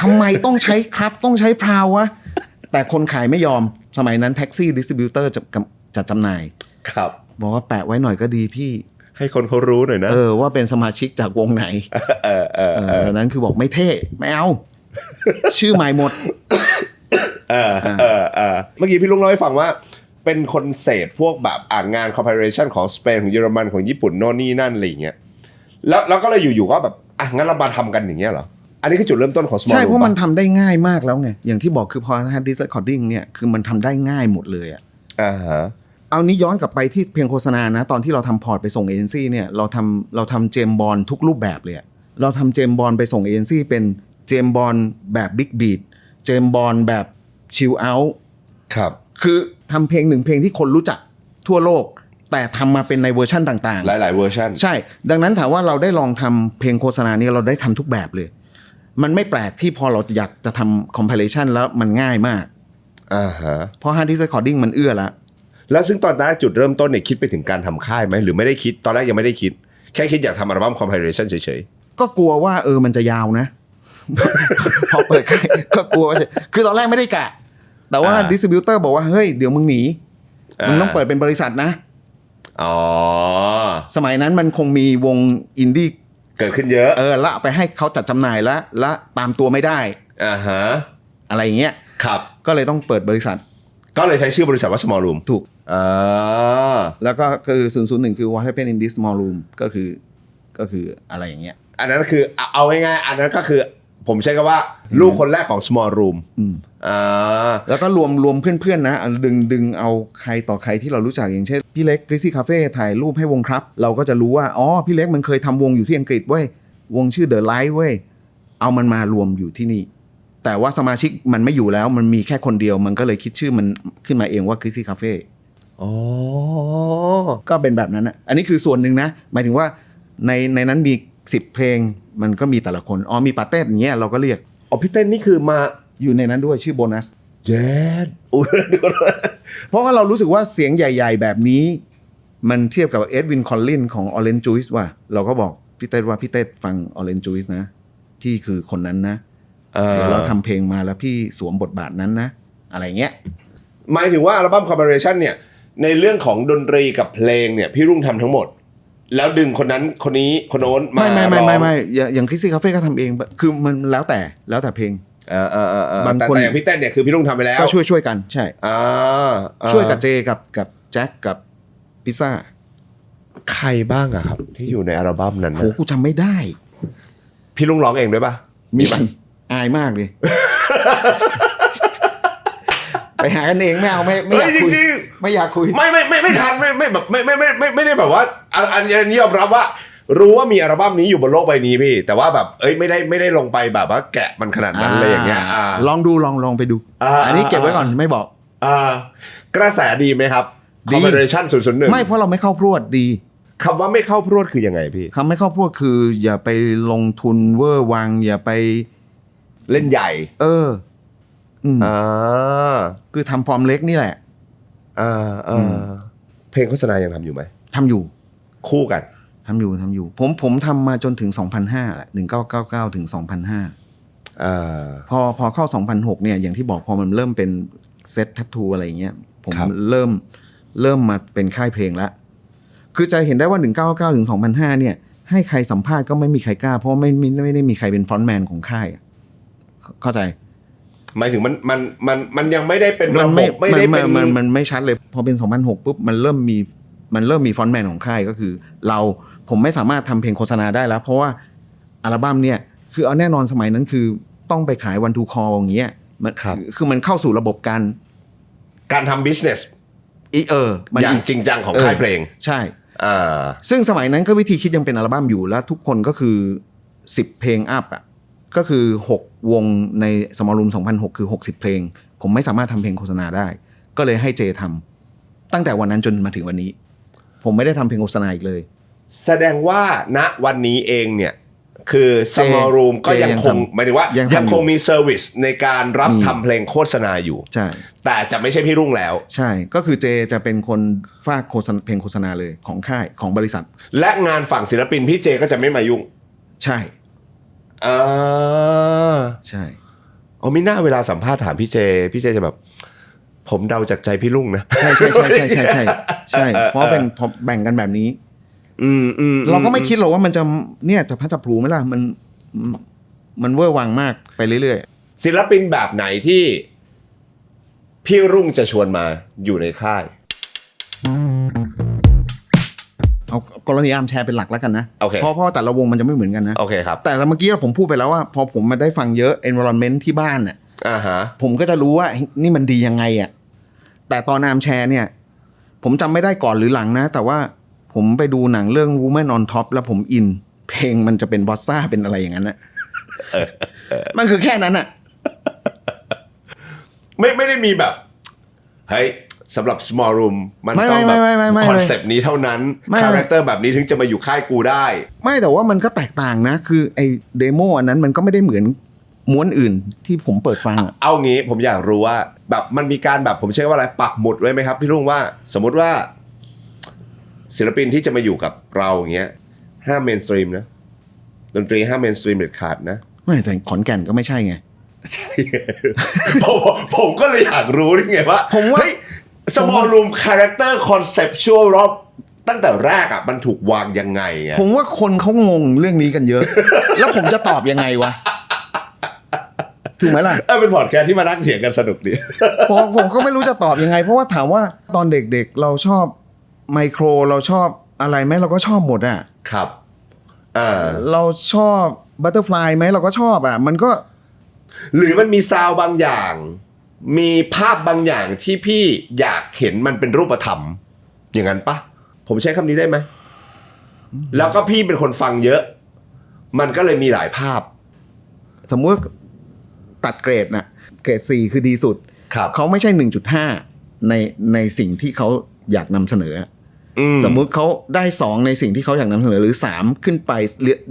ทำไมต้องใช้ครับต้องใช้พราววะแต่คนขายไม่ยอมสมัยนั้นแท็กซี่ดิสติบิวเตอร์จะจำหน่ายครับบอกว่าแปะไว้หน่อยก็ดีพี่ให้คนเขารู้หน่อยนะว่าเป็นสมาชิกจากวงไหนนั้นคือบอกไม่เท่ไม่เอา ชื่อใหม่หมดเมื่อกี้พี่ลุงเล่าให้ฟังว่าเป็นคนเสพพวกแบบงาน comparison ของสเปนของเยอรมันของญี่ปุ่นโน่นนี่นั่นอะไรอย่างเงี้ยแล้วก็เลยอยู่ๆก็แบบงั้นเรามาทำกันอย่างเงี้ยเหรออันนี้คือจุดเริ่มต้นของ Small Room ใช่เพราะมันทำได้ง่ายมากแล้วไงอย่างที่บอกคือพอฮาร์ดดิสก์เรคคอร์ดิ้งเนี่ยคือมันทำได้ง่ายหมดเลยเอานี้ย้อนกลับไปที่เพลงโฆษณานะตอนที่เราทำพอร์ตไปส่งเอเจนซี่เนี่ยเราทำเจมบอลทุกรูปแบบเลยเราทำเจมบอลไปส่งเอเจนซี่เป็นเจมบอลแบบบิ๊กบีทเจมบอลแบบชิลเอาท์ครับคือทำเพลงหนึ่งเพลงที่คนรู้จักทั่วโลกแต่ทำมาเป็นในเวอร์ชั่นต่างๆหลายๆเวอร์ชันใช่ดังนั้นถามว่าเราได้ลองทำเพลงโฆษณานี้เราได้ทำทุกแบบเลยมันไม่แปลกที่พอเราอยากจะทำ compilation แล้วมันง่ายมากเพราะ hard disk recording มันเอื้อแล้วซึ่งตอนนั้นจุดเริ่มต้นเนี่ยคิดไปถึงการทำค่ายไหมหรือไม่ได้คิดตอนแรกยังไม่ได้คิดแค่คิดอยากทำอัลบั้ม compilation เฉยๆก็กลัวว่ามันจะยาวนะ พอเปิดค่ายก็กลัวว่าคือตอนแรกไม่ได้กะแต่ว่าดิสติบิวเตอร์บอกว่าเฮ้ยเดี๋ยวมึงหนีมึงต้องเปิดเป็นบริษัทนะสมัยนั้นมันคงมีวงอินดี้เกิดขึ้นเยอะแล้วไปให้เขาจัดจำหน่ายและตามตัวไม่ได้อะไรอย่างเงี้ยครับก็เลยต้องเปิดบริษัทก็เลยใช้ชื่อบริษัทว่า Small Room ถูกแล้วก็คือ001คือ What Happened in this Small Room ก็คืออะไรอย่างเงี้ยอันนั้นคือเอาง่ายๆอันนั้นก็คือผมใช้คำว่าลูกคนแรกของ Small Room แล้วก็รวมเพื่อนๆนะดึงเอาใครต่อใครที่เรารู้จักอย่างเช่นพี่เล็ก Grizzly Cafe ถ่ายรูปให้วงครับเราก็จะรู้ว่าพี่เล็กมันเคยทำวงอยู่ที่อังกฤษเว้ยวงชื่อ The Light เว้ยเอามันมารวมอยู่ที่นี่แต่ว่าสมาชิกมันไม่อยู่แล้วมันมีแค่คนเดียวมันก็เลยคิดชื่อมันขึ้นมาเองว่า Grizzly Cafe ก็เป็นแบบนั้นนะอันนี้คือส่วนหนึ่งนะหมายถึงว่าในนั้นมี10 เพลงมันก็มีแต่ละคนมีปาเต้อย่างเงี้ยเราก็เรียกพี่เต้นนี่คือมาอยู่ในนั้นด้วยชื่อโบนัสเย็ดเพราะว่าเรารู้สึกว่าเสียงใหญ่ๆแบบนี้มันเทียบกับเอ็ดวินคอลลินของ Orange Juice ว่าเราก็บอกพี่เต้ว่าพี่เต้ฟัง Orange Juice นะพี่คือคนนั้นนะเดี๋ยวเราทำเพลงมาแล้วพี่สวมบทบาทนั้นนะอะไรเงี้ยหมายถึงว่าอัลบั้ม Collaboration เนี่ยในเรื่องของดนตรีกับเพลงเนี่ยพี่รุ่งทำทั้งหมดแล้วดึงคนนั้นคนนี้คนโน้นมาไม่อย่างGrizzly Cafeก็ทำเองคือมันแล้วแต่เพลงแต่อย่างพี่เต้นเนี่ยคือพี่รุ่งทำไปแล้วก็ช่วยกันใช่ช่วยกับเจกับแจ็คกับพิซซ่าใครบ้างอะครับที่อยู่ในอัลบั้มนั้นโหกูจำไม่ได้พี่รุ่งร้องเองด้วยป่ะมีป่ะอายมากเลย ไปหากันเองไม่เอาไม่อยากคุย จริง ไม่อยากคุย ไม่ทันไม่แบบไม่ได้แบบว่าอันนี้ยอมรับว่า รู้ว่ามีอัลบั้มนี้อยู่บนโลกใบนี้พี่ แต่ว่าแบบไม่ได้ลงไปแบบว่าแกะมันขนาดนั้นเลยอย่างเงี้ยลองดูลองไปดูอันนี้เก็บไว้ก่อนไม่บอกกระแสดีไหมครับ Collaboration 001ไม่เพราะเราไม่เข้าพรวดดีคำว่าไม่เข้าพรวดคือยังไงพี่คำไม่เข้าพรวดคืออย่าไปลงทุนเวอร์วังอย่าไปเล่นใหญ่คือทำฟอร์มเล็กนี่แหละเพลงโฆษณายังทำอยู่ไหมทำอยู่คู่กันทำอยู่ผมทำมาจนถึง 2005 แหละ1999ถึง 2005พอเข้า 2006เนี่ยอย่างที่บอกพอมันเริ่มเป็นเซตแทททูอะไรอย่างเงี้ยผมเริ่มมาเป็นค่ายเพลงแล้วคือจะเห็นได้ว่า1999ถึง 2005เนี่ยให้ใครสัมภาษณ์ก็ไม่มีใครกล้าเพราะไม่ได้มีใครเป็นฟรอนต์แมนของค่ายเข้าใจหมายถึงมันยังไม่ได้เป็นระบบไม่ได้เป็นมันไม่ชัดเลยพอเป็น2006ปุ๊บมันเริ่มมีฟรอนต์แมนของค่ายก็คือผมไม่สามารถทำเพลงโฆษณาได้แล้วเพราะว่าอัลบั้มเนี่ยคือเอาแน่นอนสมัยนั้นคือต้องไปขายวันทูคออย่างเงี้ยคือมันเข้าสู่ระบบการทำ business อย่างจริงจังของค่ายเพลงใช่ซึ่งสมัยนั้นก็วิธีคิดยังเป็นอัลบั้มอยู่แล้วทุกคนก็คือ10เพลงอัพอ่ะก็คือ6วงในสมอลรูม2006คือ60เพลงผมไม่สามารถทำเพลงโฆษณาได้ก็เลยให้เจทำตั้งแต่วันนั้นจนมาถึงวันนี้ผมไม่ได้ทำเพลงโฆษณาอีกเลยแสดงว่าณวันนี้เองเนี่ยคือ Small Room ก็ยังคงหมายถึงว่ายังคงมีเซอร์วิสในการรับทำเพลงโฆษณาอยู่ใช่แต่จะไม่ใช่พี่รุ่งแล้วใช่ก็คือเจจะเป็นคนฝากเพลงโฆษณาเลยของค่ายของบริษัทและงานฝั่งศิลปินพี่เจก็จะไม่มายุ่งใช่ใช่ไม่น่าเวลาสัมภาษณ์ถามพี่เจจะแบบผมเดาจากใจพี่รุ่งนะใช่เพราะแบ่งกันแบบนี้เราก็ไม่คิดหรอกว่ามันจะเนี่ยจะพัฒพลูไหมล่ะมันเวอร์วังมากไปเรื่อยๆศิลปินแบบไหนที่พี่รุ่งจะชวนมาอยู่ในค่ายเอากรณีอาร์มแชร์เป็นหลักแล้วกันนะ okay. เพราะแต่ละวงมันจะไม่เหมือนกันนะโอเคครับแต่เมื่อกี้ผมพูดไปแล้วว่าพอผมมาได้ฟังเยอะ environment ที่บ้านน่ะผมก็จะรู้ว่านี่มันดียังไงอ่ะแต่ตอนอาร์มแชร์เนี่ยผมจำไม่ได้ก่อนหรือหลังนะแต่ว่าผมไปดูหนังเรื่อง Woman on Top แล้วผมอินเพลงมันจะเป็นบอสซ่าเป็นอะไรอย่างนั้นนะมันคือแค่นั้นอ่ะไม่ได้มีแบบเฮ้ยสำหรับ small room มันต้องแบบคอนเซปต์นี้เท่านั้นคาแรคเตอร์แบบนี้ถึงจะมาอยู่ค่ายกูได้ไม่แต่ว่ามันก็แตกต่างนะคือไอ้เดโมอันนั้นมันก็ไม่ได้เหมือนม้วนอื่นที่ผมเปิดฟังเอางี้ผมอยากรู้ว่าแบบมันมีการแบบผมเชื่อว่าอะไรปักหมุดไว้ไหมครับพี่รุ่งว่าสมมติว่าศิลปินที่จะมาอยู่กับเราอย่างเงี้ยห้ามเมนสตรีมนะดนตรีห้ามเมนสตรีมเด็ดขาดนะไม่แต่ขอนแก่นก็ไม่ใช่ไงใช่ผมก็เลยอยากรู้นี่ไงว่าผมว่าsmall room character conceptual รอบตั้งแต่แรกอ่ะมันถูกวางยังไงอ่ะผมว่าคนเขางงเรื่องนี้กันเยอะ แล้วผมจะตอบยังไงวะถูกไหมล่ะเป็นพอดแคสต์ที่มานั่งเถียงกันสนุกดีผมก็ไม่รู้จะตอบยังไงเพราะว่าถามว่าตอนเด็กๆเราชอบไมโครเราชอบอะไรไหมเราก็ชอบหมดอ่ะครับเราชอบบัตเตอร์ฟลายไหมเราก็ชอบอ่ะมันก็หรือมันมีซาวบางอย่างมีภาพบางอย่างที่พี่อยากเห็นมันเป็นรูปธรรมอย่างนั้นปะผมใช้คำนี้ได้ไหมแล้วก็พี่เป็นคนฟังเยอะมันก็เลยมีหลายภาพสมมุติตัดเกรดนะเกรด4คือดีสุดเขาไม่ใช่ 1.5 ในสิ่งที่เขาอยากนำเสนอสมมุติเขาได้2ในสิ่งที่เขาอยากนำเสนอหรือ3ขึ้นไป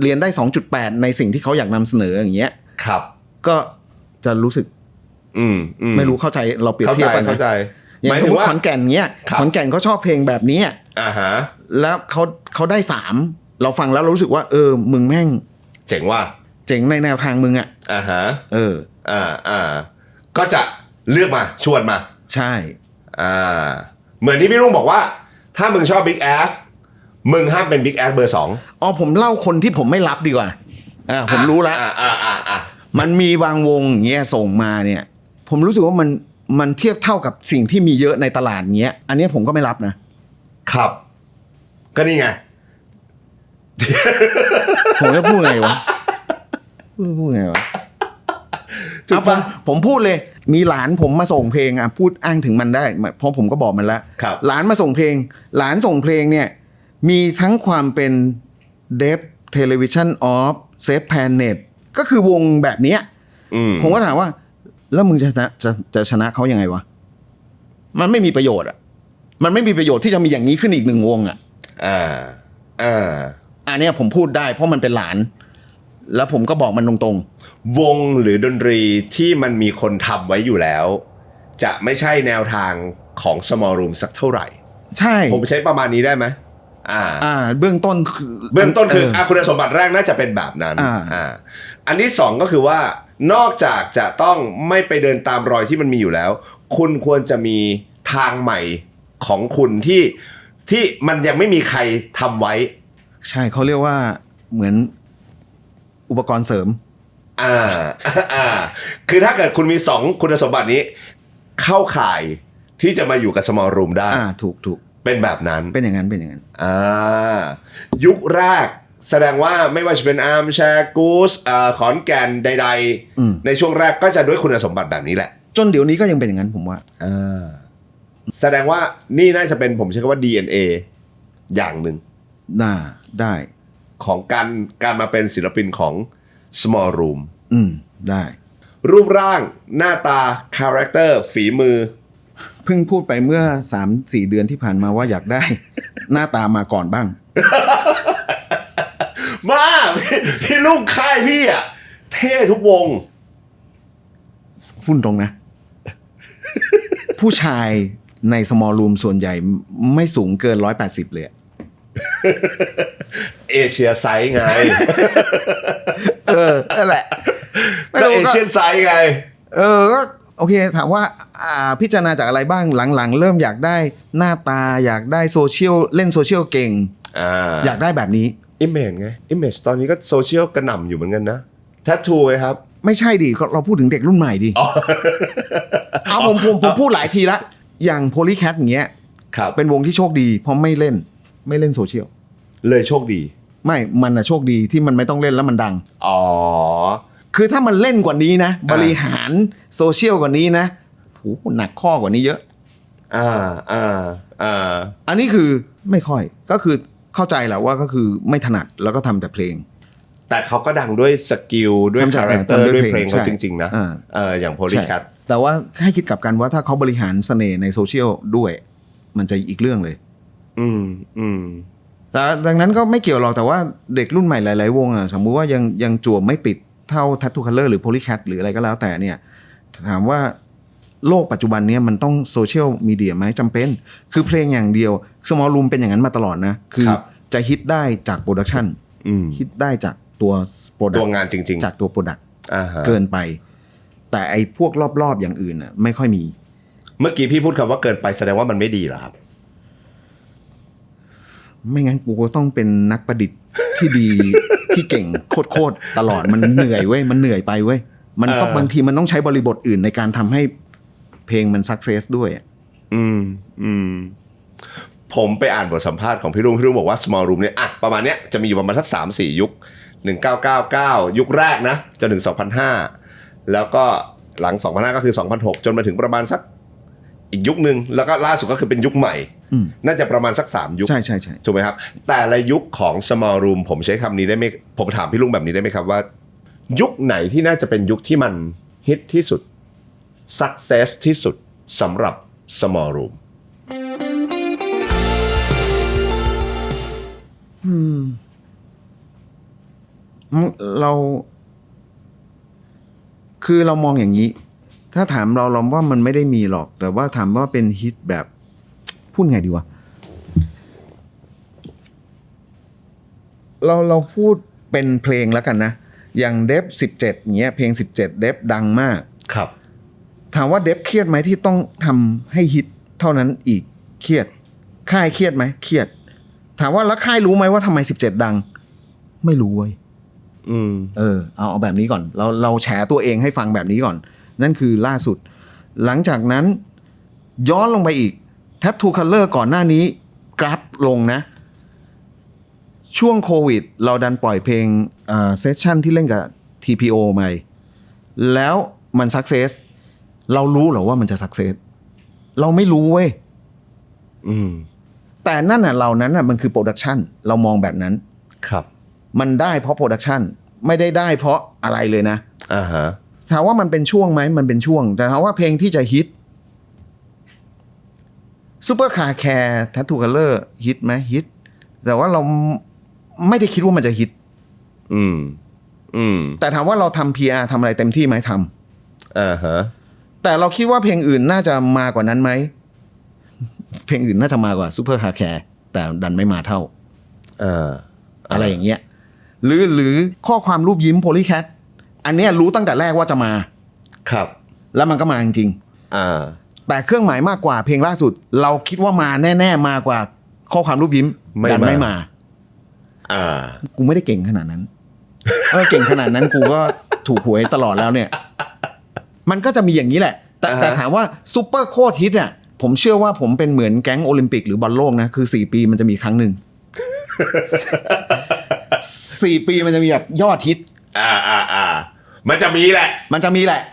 เรียนได้ 2.8 ในสิ่งที่เขาอยากนำเสนออย่างเงี้ยครับก็จะรู้สึกไม่รู้เข้าใจเราเปรียบเทียบกันเข้าใจอย่างสมมติขอนแก่นเงี้ยขอนแก่นเขาชอบเพลงแบบนี้แล้วเขาได้3เราฟังแล้วรู้สึกว่ามึงแม่งเจ๋งว่ะเจ๋งในแนวทางมึงอ่ะก็จะเลือกมาชวนมาใช่เหมือนที่พี่รุ่งบอกว่าถ้ามึงชอบ Big Ass มึงห้ามเป็น Big Ass เบอร์2ผมเล่าคนที่ผมไม่รับดีกว่าผมรู้แล้วมันมีบางวงเงี้ยส่งมาเนี่ยผมรู้สึกว่ามันเทียบเท่ากับสิ่งที่มีเยอะในตลาดเงี้ยอันนี้ผมก็ไม่รับนะครับก็นี่ไง ผมจะพูดไงวะ ถูกปะ ผมพูดเลยมีหลานผมมาส่งเพลงอ่ะพูดอ้างถึงมันได้เพราะผมก็บอกมันแล้ว ครับ หลานมาส่งเพลงหลานส่งเพลงเนี่ยมีทั้งความเป็น Deaf Television of Safe Planet ก็คือวงแบบเนี้ยผมก็ถามว่าแล้วมึงจะชนะเขายังไงวะมันไม่มีประโยชน์อ่ะมันไม่มีประโยชน์ที่จะมีอย่างนี้ขึ้นอีกหนึ่งวงอ่ะอันเนี้ยผมพูดได้เพราะมันเป็นหลานแล้วผมก็บอกมันตรงๆวงหรือดนตรีที่มันมีคนทำไว้อยู่แล้ว จะไม่ใช่แนวทางของ small room สักเท่าไหร่ ใช่ ผมใช้ประมาณนี้ได้ไหมเบื้องต้นคือคุณสมบัติแรกน่าจะเป็นแบบนั้นอันที่สองก็คือว่านอกจากจะต้องไม่ไปเดินตามรอยที่มันมีอยู่แล้ว คุณควรจะมีทางใหม่ของคุณที่มันยังไม่มีใครทำไว้ใช่เขาเรียกว่าเหมือนอุปกรณ์เสริมคือถ้าเกิดคุณมีสองคุณสมบัตินี้เข้าข่ายที่จะมาอยู่กับ small room ได้ถูกเป็นแบบนั้นเป็นอย่างนั้นยุคแรกแสดงว่าไม่ว่าจะเป็นอาร์มแชร์กูสขอนแก่นใดๆในช่วงแรกก็จะด้วยคุณสมบัติแบบนี้แหละจนเดี๋ยวนี้ก็ยังเป็นอย่างนั้นผมว่าแสดงว่านี่น่าจะเป็นผมใช้คำว่า DNA อย่างหนึ่งได้ของการมาเป็นศิลปินของ small room ได้รูปร่างหน้าตาคาแรคเตอร์ฝีมือเพิ่งพูดไปเมื่อ 3-4 เดือนที่ผ่านมาว่าอยากได้ หน้าตามาก่อนบ้างมาพี่ลุงค่ายพี่อ่ะเท่ทุกวงพูดตรงนะ ผู้ชายใน small room ส่วนใหญ่ไม่สูงเกิน180เลยเอเชียไซส์ไงนั่นแหละก็เอเชียไซส์ไงก็โอเคถามว่าพิจารณาจากอะไรบ้างหลังๆเริ่มอยากได้หน้าตาอยากได้โซเชียลเล่นโซเชียลเก่งอยากได้แบบนี้อิมเมจไงอิมเมจตอนนี้ก็โซเชียลกระหน่ำอยู่เหมือนกันนะแทททูไงครับไม่ใช่ดิเราพูดถึงเด็กรุ่นใหม่ดิเอาผมพูดหลายทีละอย่างโพลีแคทอย่างเงี้ยเป็นวงที่โชคดีเพราะไม่เล่นโซเชียลเลยโชคดีไม่มันโชคดีที่มันไม่ต้องเล่นแล้วมันดังคือถ้ามันเล่นกว่านี้นะบริหารโซเชียลกว่านี้นะโหหนักข้อกว่านี้เยอะอันนี้คือไม่ค่อยก็คือเข้าใจแหละว่าก็คือไม่ถนัดแล้วก็ทำแต่เพลงแต่เขาก็ดังด้วยสกิลด้วยคาแรคเตอร์ด้วยเพลงเขาจริงๆนะอย่างโพลีแคทแต่ว่าให้คิดกลับกันว่าถ้าเขาบริหารเสน่ห์ในโซเชียลด้วยมันจะอีกเรื่องเลยแต่ดังนั้นก็ไม่เกี่ยวหรอกแต่ว่าเด็กรุ่นใหม่หลายๆวงสมมุติว่ายังจั่วไม่ติดเท่า Tattoo Color หรือ Polycat หรืออะไรก็แล้วแต่เนี่ยถามว่าโลกปัจจุบันนี้มันต้องโซเชียลมีเดียไหมจำเป็นคือเพลงอย่างเดียว Small Room เป็นอย่างนั้นมาตลอดนะคือจะฮิตได้จากโปรดักชันฮิตได้จากตัวโปรดักตัวงานจริงๆจากตัวโปรดักเกินไปแต่ไอ้พวกรอบๆอย่างอื่นไม่ค่อยมีเมื่อกี้พี่พูดคำว่าเกินไปแสดงว่ามันไม่ดีเหรอครับไม่งั้นกูก็ต้องเป็นนักประดิษฐ์ที่ดี ที่เก่งโคตรตลอดมันเหนื่อยเว้ยมันเหนื่อยไปเว้ยมันต้องบางทีมันต้องใช้บริบทอื่นในการทำให้เพลงมันซักเซสด้วยผมไปอ่านบทสัมภาษณ์ของพี่รุ่งบอกว่า small room เนี่ยประมาณเนี้ยจะมีอยู่ประมาณสัก 3-4 ยุค1999ยุคแรกนะจนถึง2005แล้วก็หลัง2005ก็คือ2006จนมาถึงประมาณสักอีกยุคนึงแล้วก็ล่าสุดก็คือเป็นยุคใหม่น่าจะประมาณสัก3ยุคใช่ถูกไหมครับแต่ละยุคของ small room ผมใช้คำนี้ได้ไหมผมถามพี่ลุงแบบนี้ได้ไหมครับว่ายุคไหนที่น่าจะเป็นยุคที่มันฮิตที่สุด success ที่สุดสำหรับ small room คือเรามองอย่างนี้ถ้าถามเราว่ามันไม่ได้มีหรอกแต่ว่าถามว่าเป็นฮิตแบบพูดไงดีวะเราพูดเป็นเพลงแล้วกันนะอย่างเดฟ17เงี้ยเพลง17เดฟดังมากครับถามว่าเดฟเครียดไหมที่ต้องทำให้ฮิตเท่านั้นอีกเครียดค่ายเครียดไหมเครียดถามว่าแล้วค่ายรู้ไหมว่าทำไม17ดังไม่รู้เว้ยเอาแบบนี้ก่อนเราแฉตัวเองให้ฟังแบบนี้ก่อนนั่นคือล่าสุดหลังจากนั้นย้อนลงไปอีก Tattoo Color ก่อนหน้านี้กราฟลงนะช่วงโควิดเราดันปล่อยเพลงเซสชั่นที่เล่นกับ TPO ใหม่แล้ว มันสักเซสเรารู้เหรอว่ามันจะสักเซสเราไม่รู้เว้ยแต่นั่นน่ะเหล่านั้นน่ะมันคือโปรดักชันเรามองแบบนั้นครับมันได้เพราะโปรดักชันไม่ได้เพราะอะไรเลยนะฮะถามว่ามันเป็นช่วงไหมมันเป็นช่วงแต่ถามว่าเพลงที่จะฮิตซูเปอร์คาร์แคร์แททูคัลเลอร์ฮิตไหมฮิตแต่ว่าเราไม่ได้คิดว่ามันจะฮิตแต่ถามว่าเราทำ PR ทำอะไรเต็มที่ไหมทำฮะแต่เราคิดว่าเพลงอื่นน่าจะมากว่านั้นไหมเพลงอื่นน่าจะมากว่าซูเปอร์คาร์แคร์แต่ดันไม่มาเท่าอะไรอย่างเงี้ยหรือข้อความรูปยิ้มโพลีแคทอันเนี้ยรู้ตั้งแต่แรกว่าจะมาครับแล้วมันก็มาจริงๆแต่เครื่องหมายมากกว่าเพลงล่าสุดเราคิดว่ามาแน่ๆมากกว่าข้อความรูปยิ้มดันไม่มากูไม่ได้เก่งขนาดนั้นเก่งขนาดนั้นกูก็ถูกหวยตลอดแล้วเนี่ยมันก็จะมีอย่างนี้แหละแต่ถามว่าซุปเปอร์โคตรฮิตอ่ะผมเชื่อว่าผมเป็นเหมือนแก๊งโอลิมปิกหรือบอลโลกนะคือ4 ปีมันจะมีครั้งหนึ่ง4 ปีมันจะมีแบบยอดฮิตมันจะมีแหละ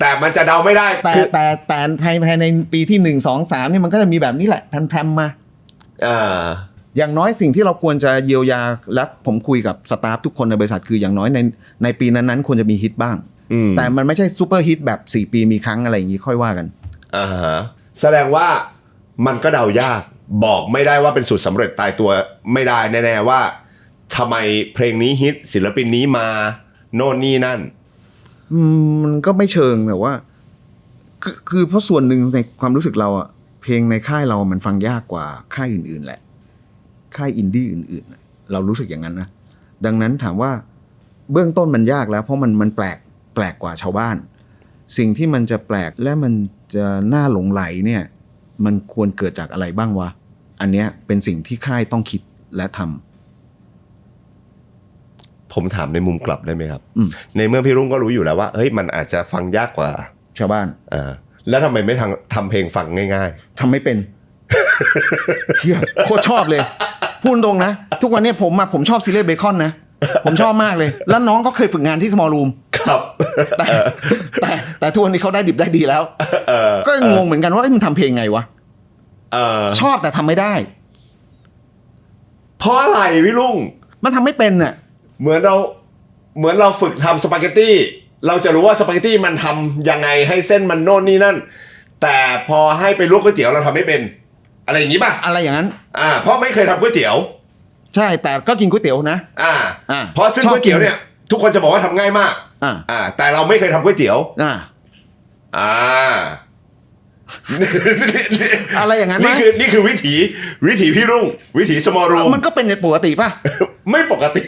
แต่มันจะเดาไม่ได้แต่ภายในปีที่1 2 3เนี่ยมันก็จะมีแบบนี้แหละแพรมๆมาอย่างน้อยสิ่งที่เราควรจะเยียวยาและผมคุยกับสตาฟทุกคนในบริษัทคืออย่างน้อยในปีนั้นๆควรจะมีฮิตบ้างแต่มันไม่ใช่ซูเปอร์ฮิตแบบ4 ปีมีครั้งอะไรอย่างนี้ค่อยว่ากันแสดงว่ามันก็เดายากบอกไม่ได้ว่าเป็นสูตรสำเร็จตายตัวไม่ได้แน่ๆว่าทำไมเพลงนี้ฮิตศิลปินนี้มาโน่นนี่นั่นมันก็ไม่เชิงแต่ว่าคือเพราะส่วนหนึ่งในความรู้สึกเราอะเพลงในค่ายเรามันฟังยากกว่าค่ายอื่นๆแหละค่ายอินดี้อื่นๆเรารู้สึกอย่างนั้นนะดังนั้นถามว่าเบื้องต้นมันยากแล้วเพราะมันแปลกกว่าชาวบ้านสิ่งที่มันจะแปลกและมันจะน่าหลงไหลเนี่ยมันควรเกิดจากอะไรบ้างวะอันเนี้ยเป็นสิ่งที่ค่ายต้องคิดและทำผมถามในมุมกลับได้ไหมครับในเมื่อพี่รุ่งก็รู้อยู่แล้วว่าเฮ้ยมันอาจจะฟังยากกว่าชาวบ้านแล้วทำไมไม่ทำเพลงฟังง่ายๆทำไม่เป็นเฮียโคตรชอบเลยพูดตรงนะทุกวันนี้ผมชอบซีเรียสเบคอนนะผมชอบมากเลยแล้วน้องก็เคยฝึกงานที่ small room ครับแต่ทุกวันนี้เขาได้ดิบได้ดีแล้วก็งงเหมือนกันว่ามันทำเพลงไงวะชอบแต่ทำไม่ได้เพราะอะไรพี่ลุงมันทำไม่เป็นน่ะเหมือนเราฝึกทำสปาเกตตี้เราจะรู้ว่าสปาเกตตี้มันทำยังไงให้เส้นมันโน่นนี่นั่นแต่พอให้ไปลวกก๋วยเตี๋ยวเราทำไม่เป็นอะไรอย่างนี้ป่ะอะไรอย่างนั้นเพราะไม่เคยทำก๋วยเตี๋ยวใช่แต่ก็กินก๋วยเตี๋ยวนะเพราะซึ่งก๋วยเตี๋ยวเนี่ยทุกคนจะบอกว่าทำง่ายมากแต่เราไม่เคยทำก๋วยเตี๋ยวอะไรอย่างนั้นนี่คือวิถีพี่รุ่งวิถี small room มันก็เป็นปกติป่ะไม่ปกติ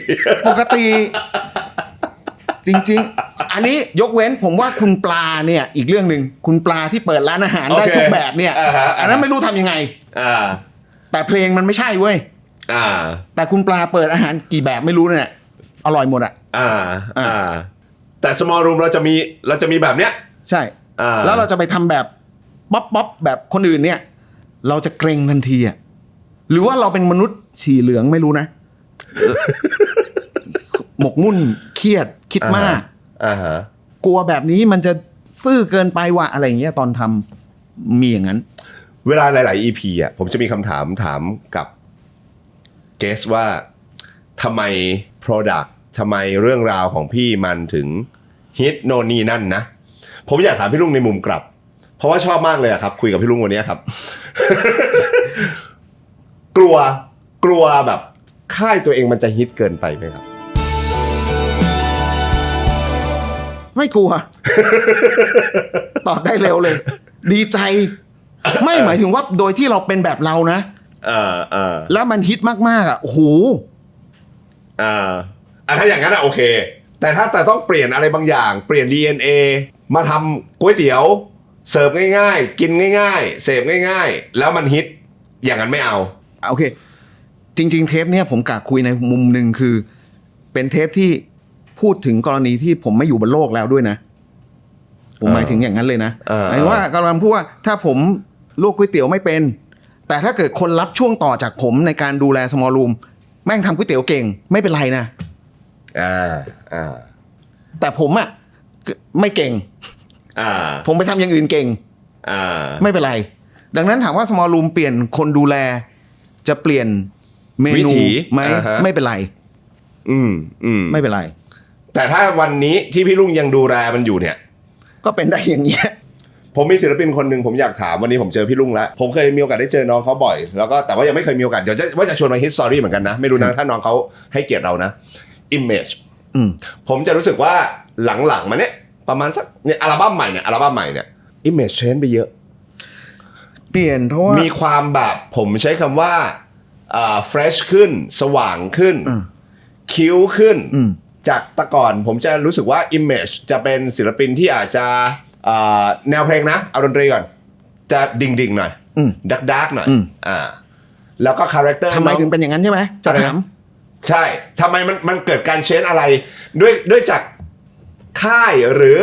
จริงๆอันนี้ยกเว้นผมว่าคุณปลาเนี่ยอีกเรื่องนึงคุณปลาที่เปิดร้านอาหารได้ทุกแบบเนี่ยอันนั้นไม่รู้ทำยังไงแต่เพลงมันไม่ใช่เว้ยแต่คุณปลาเปิดอาหารกี่แบบไม่รู้เนี่ยอร่อยหมดแต่ small room เราจะมีแบบเนี้ยใช่แล้วเราจะไปทำแบบบ๊อบแบบคนอื่นเนี่ยเราจะเกรงทันทีอ่ะหรือว่าเราเป็นมนุษย์ฉี่เหลืองไม่รู้นะหมกมุ่นเครียดคิดมากกลัวแบบนี้มันจะซื่อเกินไปว่ะอะไรอย่างเงี้ยตอนทำมีอย่างนั้นเวลาหลายๆ EP อ่ะผมจะมีคำถามกับเกสว่าทำไม Product ทำไมเรื่องราวของพี่มันถึงฮิตโน่นนี่นั่นนะผมอยากถามพี่ลุงในมุมกลับเพราะว่าชอบมากเลยครับคุยกับพี่ลุงวันนี้ครับ กลัวแบบค่ายตัวเองมันจะฮิตเกินไปไหมครับไม่กลัว ตอบได้เร็วเลยดีใจไม่หมายถึงว่าโดยที่เราเป็นแบบเรานะแล้วมันฮิตมากๆอ่ะโอ้โหถ้าอย่างนั้นโอเคแต่ถ้าต้องเปลี่ยนอะไรบางอย่างเปลี่ยน DNA มาทำก๋วยเตี๋ยวเสิร์ฟง่ายๆกินง่ายๆเสพง่ายๆแล้วมันฮิตอย่างนั้นไม่เอาโอเคจริงๆเทปเนี้ยผมกะคุยในมุมนึงคือเป็นเทปที่พูดถึงกรณีที่ผมไม่อยู่บนโลกแล้วด้วยนะผมหมายถึงอย่างนั้นเลยนะหมายว่ากำลังพูดว่าถ้าผมลวกก๋วยเตี๋ยวไม่เป็นแต่ถ้าเกิดคนรับช่วงต่อจากผมในการดูแล small room แม่งทำก๋วยเตี๋ยวเก่งไม่เป็นไรนะแต่ผมอ่ะไม่เก่ง ผมไปทำอย่างอื่นเก่งไม่เป็นไร ดังนั้นถามว่า small room เปลี่ยนคนดูแลจะเปลี่ยนเมนูไหมไม่เป็นไรไม่เป็นไรแต่ถ้าวันนี้ที่พี่ลุงยังดูแลมันอยู่เนี่ยก็เป็นได้อย่างเงี้ยผมมีศิลปินคนหนึ่งผมอยากถามวันนี้ผมเจอพี่ลุงแล้วผมเคยมีโอกาสได้เจอน้องเขาบ่อยแล้วก็แต่ว่ายังไม่เคยมีโอกาสเดี๋ยวว่าจะชวนมา Hit Story เหมือนกันนะไม่รู้นะถ้าน้องเขาให้เกียรติเรานะ Image ผมจะรู้สึกว่าหลังๆมาเนี่ยประมาณสักเนี่ยอัลบั้มใหม่เนี่ย Image change ไปเยอะเปลี่ยนเพราะว่ามีความแบบผมใช้คำว่าfresh ขึ้นสว่างขึ้นคิ้วขึ้นจากแต่ก่อนผมจะรู้สึกว่า Image จะเป็นศิลปินที่อาจจะแนวเพลงนะเอาดนตรีก่อนจะดิ่งหน่อยดักหน่อยแล้วก็คาแรคเตอร์ทำไมถึงเป็นอย่างนั้นใช่ไหมจะถามใช่ทำไมมันเกิดการเชนอะไรด้วยจากค่ายหรือ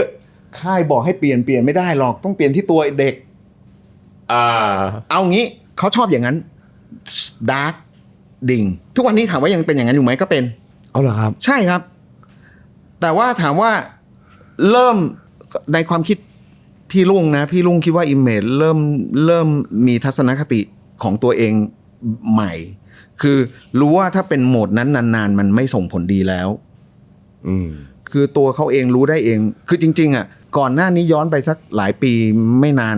ค่ายบอกให้เปลี่ยนไม่ได้หรอกต้องเปลี่ยนที่ตัวเด็กเอางี้เขาชอบอย่างนั้นดาร์กดิ่งทุกวันนี้ถามว่ายังเป็นอย่างนั้นอยู่ไหมก็เป็นเอาเหรอครับใช่ครับแต่ว่าถามว่าเริ่มในความคิดพี่ลุงนะพี่ลุงคิดว่า Image เริ่มมีทัศนคติของตัวเองใหม่คือรู้ว่าถ้าเป็นโหมดนั้นนานๆมันไม่ส่งผลดีแล้วคือตัวเขาเองรู้ได้เองคือจริงๆอ่ะก่อนหน้านี้ย้อนไปสักหลายปีไม่นาน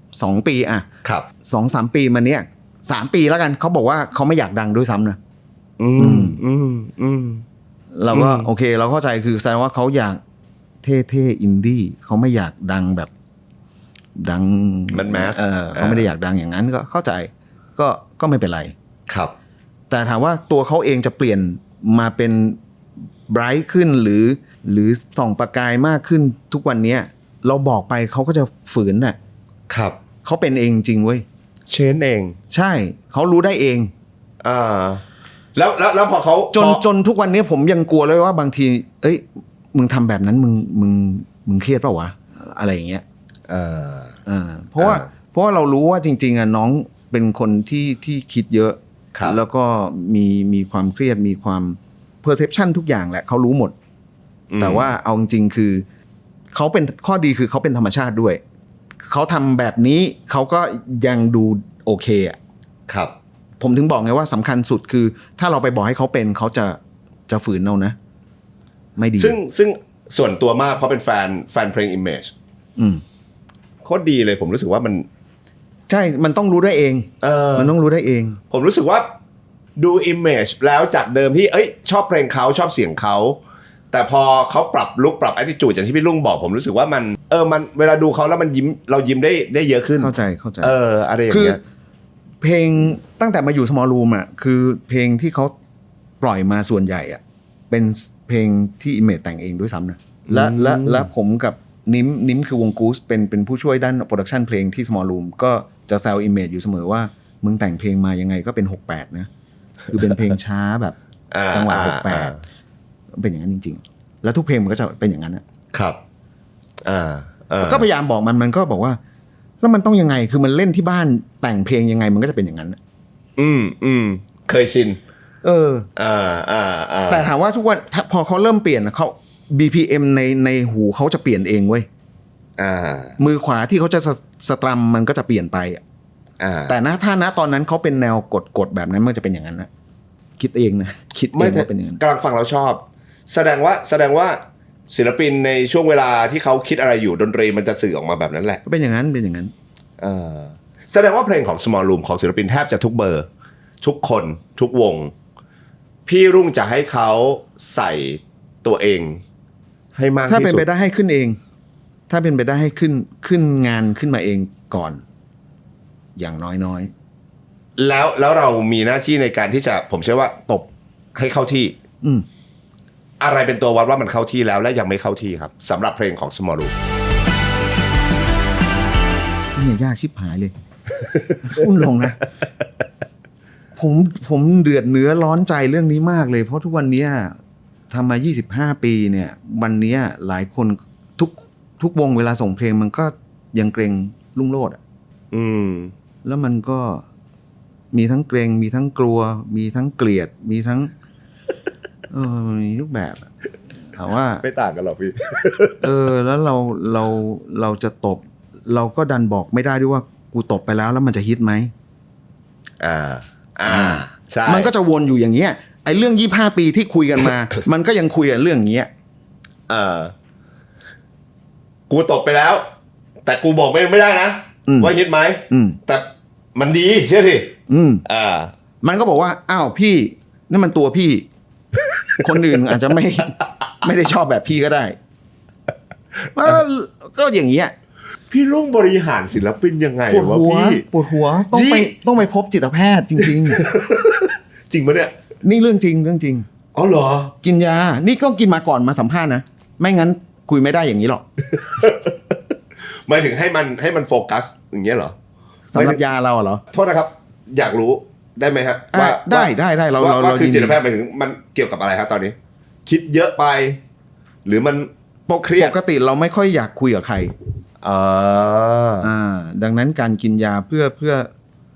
2 ปีอ่ะครับ 2-3 ปีมาเนี้ย3 ปีแล้วกันเขาบอกว่าเขาไม่อยากดังด้วยซ้ำนะเราก็โอเคเราเข้าใจคือแสดงว่าเขาอยากเท่ๆอินดี้เขาไม่อยากดังแบบดังมันแมสเขาไม่ได้อยากดังอย่างนั้นก็เข้าใจก็ไม่เป็นไรครับแต่ถามว่าตัวเขาเองจะเปลี่ยนมาเป็นไบรท์ขึ้นหรือส่องประกายมากขึ้นทุกวันนี้เราบอกไปเขาก็จะฝืนน่ะครับเขาเป็นเองจริงเว้ยเชนเองใช่เขารู้ได้เองแล้วพอเขาจนทุกวันนี้ผมยังกลัวเลยว่าบางทีเอ้ยมึงทำแบบนั้นมึงเครียดเปล่าวะอะไรอย่างเงี้ยเพราะว่าเรารู้ว่าจริงๆอ่ะน้องเป็นคนที่คิดเยอะแล้วก็มีความเครียดมีความ perception ทุกอย่างแหละเขารู้หมดแต่ว่าเอาจริงๆคือเขาเป็นข้อดีคือเขาเป็นธรรมชาติด้วยเขาทำแบบนี้เขาก็ยังดูโอเคอ่ะครับผมถึงบอกไงว่าสำคัญสุดคือถ้าเราไปบอกให้เขาเป็นเขาจะฝืนเอานะไม่ดีซึ่งส่วนตัวมากเพราะเป็นแฟนเพลง Image โคตรดีเลยผมรู้สึกว่ามันใช่มันต้องรู้ได้เองมันต้องรู้ได้เองผมรู้สึกว่าดู Image แล้วจากเดิมที่ชอบเพลงเขาชอบเสียงเขาแต่พอเขาปรับลุคปรับ attitude อย่างที่พี่ลุงบอกผมรู้สึกว่ามันเวลาดูเขาแล้วมันยิ้มเรายิ้มได้เยอะขึ้นเข้าใจอะไรอย่างเงี้ยเพลงตั้งแต่มาอยู่ Small Room อ่ะคือเพลงที่เขาปล่อยมาส่วนใหญ่อ่ะเป็นเพลงที่ Image แต่งเองด้วยซ้ำนะและผมกับนิ้มคือวงกู๊สเป็นผู้ช่วยด้านโปรดักชันเพลงที่ Small Room ก็จะแซว Image อยู่เสมอว่ามึงแต่งเพลงมายังไงก็เป็น68นะคือเป็นเพลงช้าแบบจังหวะ68เป็นอย่างนั้นจริงๆแล้วทุกเพลงมันก็จะเป็นอย่างนั้นนะครับก็พยายามบอกมันก็บอกว่าแล้วมันต้องยังไงคือมันเล่นที่บ้านแต่งเพลงยังไงมันก็จะเป็นอย่างนั้นเคยชินแต่ถามว่าทุกวันพอเขาเริ่มเปลี่ยนเขา BPM ในหูเขาจะเปลี่ยนเองเว้ยมือขวาที่เขาจะสตรัมมันก็จะเปลี่ยนไปแต่ถ้าตอนนั้นเขาเป็นแนวกดแบบนั้นมันจะเป็นอย่างนั้นนะคิดเองนะคิดเองว่าเป็นอย่างนั้นกำลังฟังเราชอบแสดงว่าศิลปินในช่วงเวลาที่เขาคิดอะไรอยู่ดนตรีมันจะสื่อออกมาแบบนั้นแหละเป็นอย่างนั้นแสดงว่าเพลงของ Small Room ของศิลปินแทบจะทุกเบอร์ทุกคนทุกวงพี่รุ่งจะให้เขาใส่ตัวเองให้มากที่สุดถ้าเป็นไปได้ให้ขึ้นเองถ้าเป็นไปได้ให้ขึ้นงานขึ้นมาเองก่อนอย่างน้อยแล้วเรามีหน้าที่ในการที่จะผมเชื่อว่าตบให้เข้าที่อะไรเป็นตัววัดว่ามันเข้าที่แล้วและยังไม่เข้าที่ครับสำหรับเพลงของ Small Room นี่ยากชิบหายเลยพูดลงนะผมเดือดเนื้อร้อนใจเรื่องนี้มากเลยเพราะทุกวันนี้ทำมา25 ปีเนี่ยวันนี้หลายคนทุกวงเวลาส่งเพลงมันก็ยังเกรงรุ่งโรจน์แล้วมันก็มีทั้งเกรงมีทั้งกลัวมีทั้งเกลียดมีทั้งมีทุกแบบ ถามว่า ไม่ต่างกันหรอกพี่ แล้วเราจะตบ เราก็ดันบอกไม่ได้ด้วยว่ากูตบไปแล้วมันจะฮิตไหมใช่ มันก็จะวนอยู่อย่างเงี้ยไอ้เรื่อง25 ปีที่คุยกันมา มันก็ยังคุยกันเรื่องเงี้ยกูตบไปแล้ว แต่กูบอกไม่ได้นะว่าฮิตไหมแต่มันดีเชื่อสิมันก็บอกว่าอ้าวพี่นั่นมันตัวพี่ คนอื่นอาจจะไม่ได้ชอบแบบพี่ก็ได้ก็อย่างเงี้ยพี่ลุงบริหารศิลปินยังไงวะพี่ปวดหัวต้องไปพบจิตแพทย์จริงจริงปะเนี่ยนี่เรื่องจริงอ๋อเหรอกินยานี่ก็กินมาก่อนมาสัมภาษณ์นะไม่งั้นคุยไม่ได้อย่างนี้หรอกหมายถึงให้มันโฟกัสอย่างเงี้ยเหรอสำหรับยาเราเหรอโทษนะครับอยากรู้ได้ไหมฮะว่าได้เราคือจิตแพทย์หมายถึงมันเกี่ยวกับอะไรครับตอนนี้คิดเยอะไปหรือมันเครียดปกติเราไม่ค่อยอยากคุยกับใครดังนั้นการกินยาเพื่อ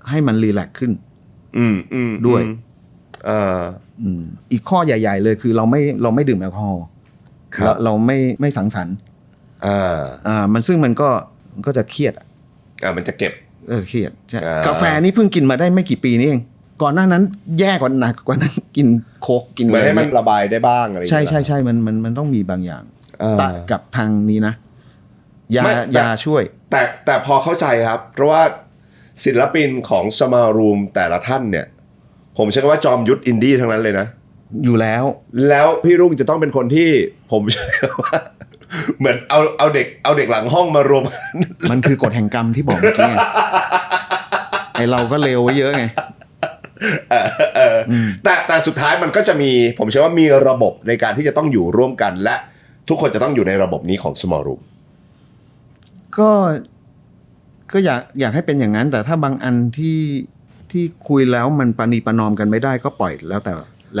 ให้มันรีแลกซ์ขึ้นด้วยอีกข้อใหญ่ๆเลยคือเราไม่ดื่มแอลกอฮอล์เราไม่สังสรรค์มันซึ่งมันก็จะเครียดมันจะเก็บเครียดใช่กาแฟนี่เพิ่งกินมาได้ไม่กี่ปีนี้เองก่อนหน้านั้นแย่กว่าหนักกว่านั้นกินโค้กกินอะไรให้มันระบายได้บ้างอะไรใช่มันต้องมีบางอย่างตัดกับทางนี้นะยาช่วยแต่พอเข้าใจครับเพราะว่าศิลปินของสมารูมแต่ละท่านเนี่ยผมเชื่อว่าจอมยุทธอินดี้ทั้งนั้นเลยนะอยู่แล้วพี่รุ่งจะต้องเป็นคนที่ผมเชื่อว่าเหมือนเอาเด็กหลังห้องมารวมมันคือกฎแห่งกรรมที่บอกเมื่อกี้ไอเราก็เลวไว้เยอะไงแต่สุดท้ายมันก็จะมีผมเชื่อว่ามีระบบในการที่จะต้องอยู่ร่วมกันและทุกคนจะต้องอยู่ในระบบนี้ของ small room ก็อยากให้เป็นอย่างนั้นแต่ถ้าบางอันที่คุยแล้วมันประนีประนอมกันไม่ได้ก็ปล่อยแล้ว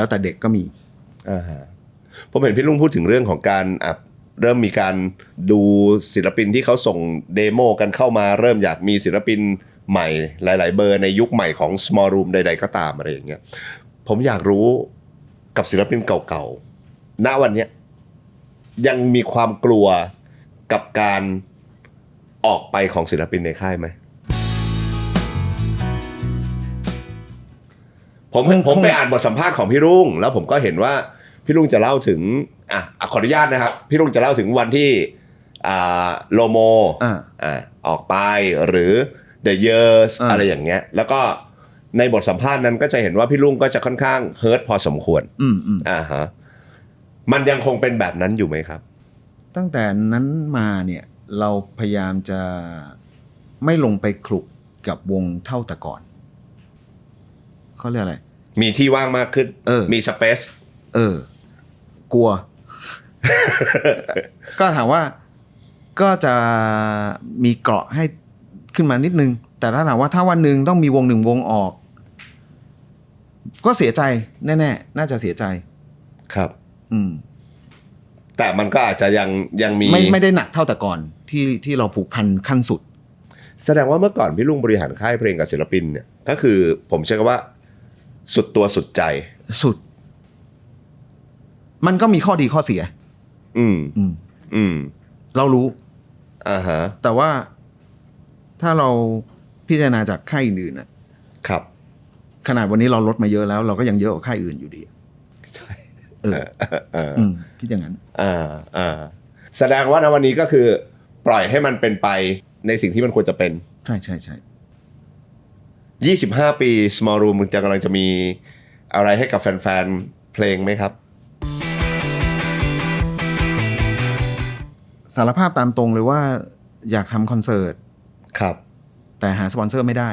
แต่เด็กก็มีผมเห็นพี่ลุงพูดถึงเรื่องของการเริ่มมีการดูศิลปินที่เขาส่งเดโมกันเข้ามาเริ่มอยากมีศิลปินใหม่หลายๆเบอร์ในยุคใหม่ของ small room ใดๆก็ตามอะไรอย่างเงี้ยผมอยากรู้กับศิลปินเก่าๆณวันเนี้ยยังมีความกลัวกับการออกไปของศิลปินในค่ายไหมผมไปอ่านบทสัมภาษณ์ของพี่รุ่งแล้วผมก็เห็นว่าพี่รุ่งจะเล่าถึงขออนุญาตนะครับพี่รุ่งจะเล่าถึงวันที่โลโมออกไปหรือ The Years อะไรอย่างเงี้ยแล้วก็ในบทสัมภาษณ์นั้นก็จะเห็นว่าพี่รุ่งก็จะค่อนข้างเฮิร์ตพอสมควรฮะมันยังคงเป็นแบบนั้นอยู่ไหมครับตั้งแต่นั้นมาเนี่ยเราพยายามจะไม่ลงไปคลุกกับวงเท่าแต่ก่อนเขาเรียกอะไรมีที่ว่างมากขึ้นมีสเปซกลัว ก็ถามว่าก็จะมีเกราะให้ขึ้นมานิดนึงแต่ถ้าถามว่าถ้าวันหนึ่งต้องมีวงหนึ่งวงออกก็เสียใจแน่ๆน่าจะเสียใจครับแต่มันก็อาจจะยังมีไม่ได้หนักเท่าแต่ก่อนที่เราผูกพันขั้นสุดแสดงว่าเมื่อก่อนพี่ลุงบริหารค่ายเพลงกับศิลปินเนี่ยก็คือผมเชื่อว่าสุดตัวสุดใจสุดมันก็มีข้อดีข้อเสียเรารู้แต่ว่าถ้าเราพิจารณาจากค่ายอื่นนะครับขนาดวันนี้เราลดมาเยอะแล้วเราก็ยังเยอะกว่าค่ายอื่นอยู่ดีใช่คิดอย่างนั้นแสดงว่าในวันนี้ก็คือปล่อยให้มันเป็นไปในสิ่งที่มันควรจะเป็นใช่25 ปี Small Room มันจะกำลังจะมีอะไรให้กับแฟนๆเพลงไหมครับสารภาพตามตรงเลยว่าอยากทำคอนเสิร์ตครับแต่หาสปอนเซอร์ไม่ได้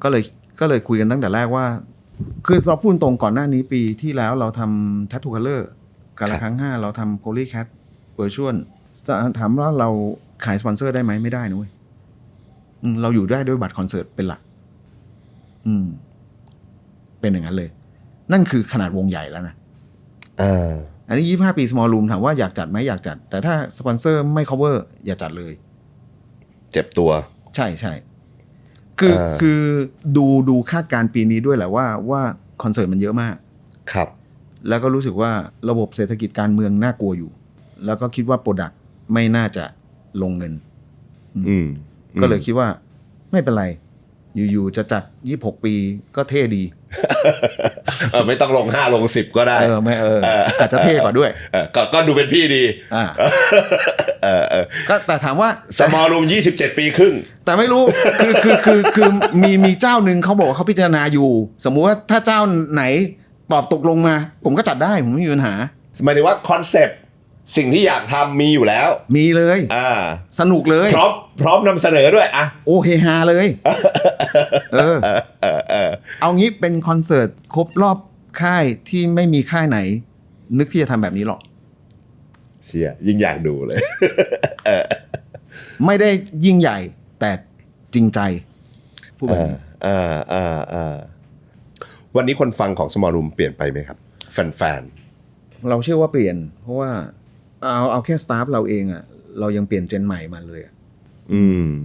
ก็เลยคุยกันตั้งแต่แรกว่าคือเราพูดตรงก่อนหน้านี้ปีที่แล้วเราทำ Tattoo Color กันละครั้ง5เราทำ Polycat Virtual ถามว่าเราขายสปอนเซอร์ได้ไหมไม่ได้นุ้ยเราอยู่ได้ด้วยบัตรคอนเสิร์ตเป็นหลักเป็นอย่างนั้นเลยนั่นคือขนาดวงใหญ่แล้วนะอันนี้25 ปี Small Room ถามว่าอยากจัดไหมอยากจัดแต่ถ้าสปอนเซอร์ไม่ cover อย่าจัดเลยเจ็บตัวใช่คือดูคาดการปีนี้ด้วยแหละว่าคอนเสิร์ตมันเยอะมากครับ แล้วก็รู้สึกว่าระบบเศรษฐกิจการเมืองน่ากลัวอยู่ แล้วก็คิดว่าโปรดักต์ไม่น่าจะลงเงินก็เลยคิดว่าไม่เป็นไรอยู่ๆจะจัด26 ปีก็เท่ดี ไม่ต้องลง5ลง10ก็ได้ไม่อาจจะเท่กว่าด้วยก็ดูเป็นพี่ดีก็แต่ถามว่า small room 27 ปีครึ่งแต่ไม่รู้คือมีเจ้าหนึ่งเขาบอกว่าเขาพิจารณาอยู่สมมุติว่าถ้าเจ้าไหนตอบตกลงมาผมก็จัดได้ผมไม่มีปัญหาหมายถึงว่าคอนเซปต์สิ่งที่อยากทำมีอยู่แล้วมีเลยสนุกเลยพร้อมนำเสนอด้วยโอเฮฮาเลยเอางี้เป็นคอนเสิร์ตครบรอบค่ายที่ไม่มีค่ายไหนนึกที่จะทำแบบนี้หรอกเชี่ยยิ่งอยากดูเลย ไม่ได้ยิ่งใหญ่แต่จริงใจพูดแบบนี้วันนี้คนฟังของ Small Room เปลี่ยนไปไหมครับแฟนๆเราเชื่อว่าเปลี่ยนเพราะว่าเอาแค่สตาฟเราเองเรายังเปลี่ยนเจนใหม่มาเลย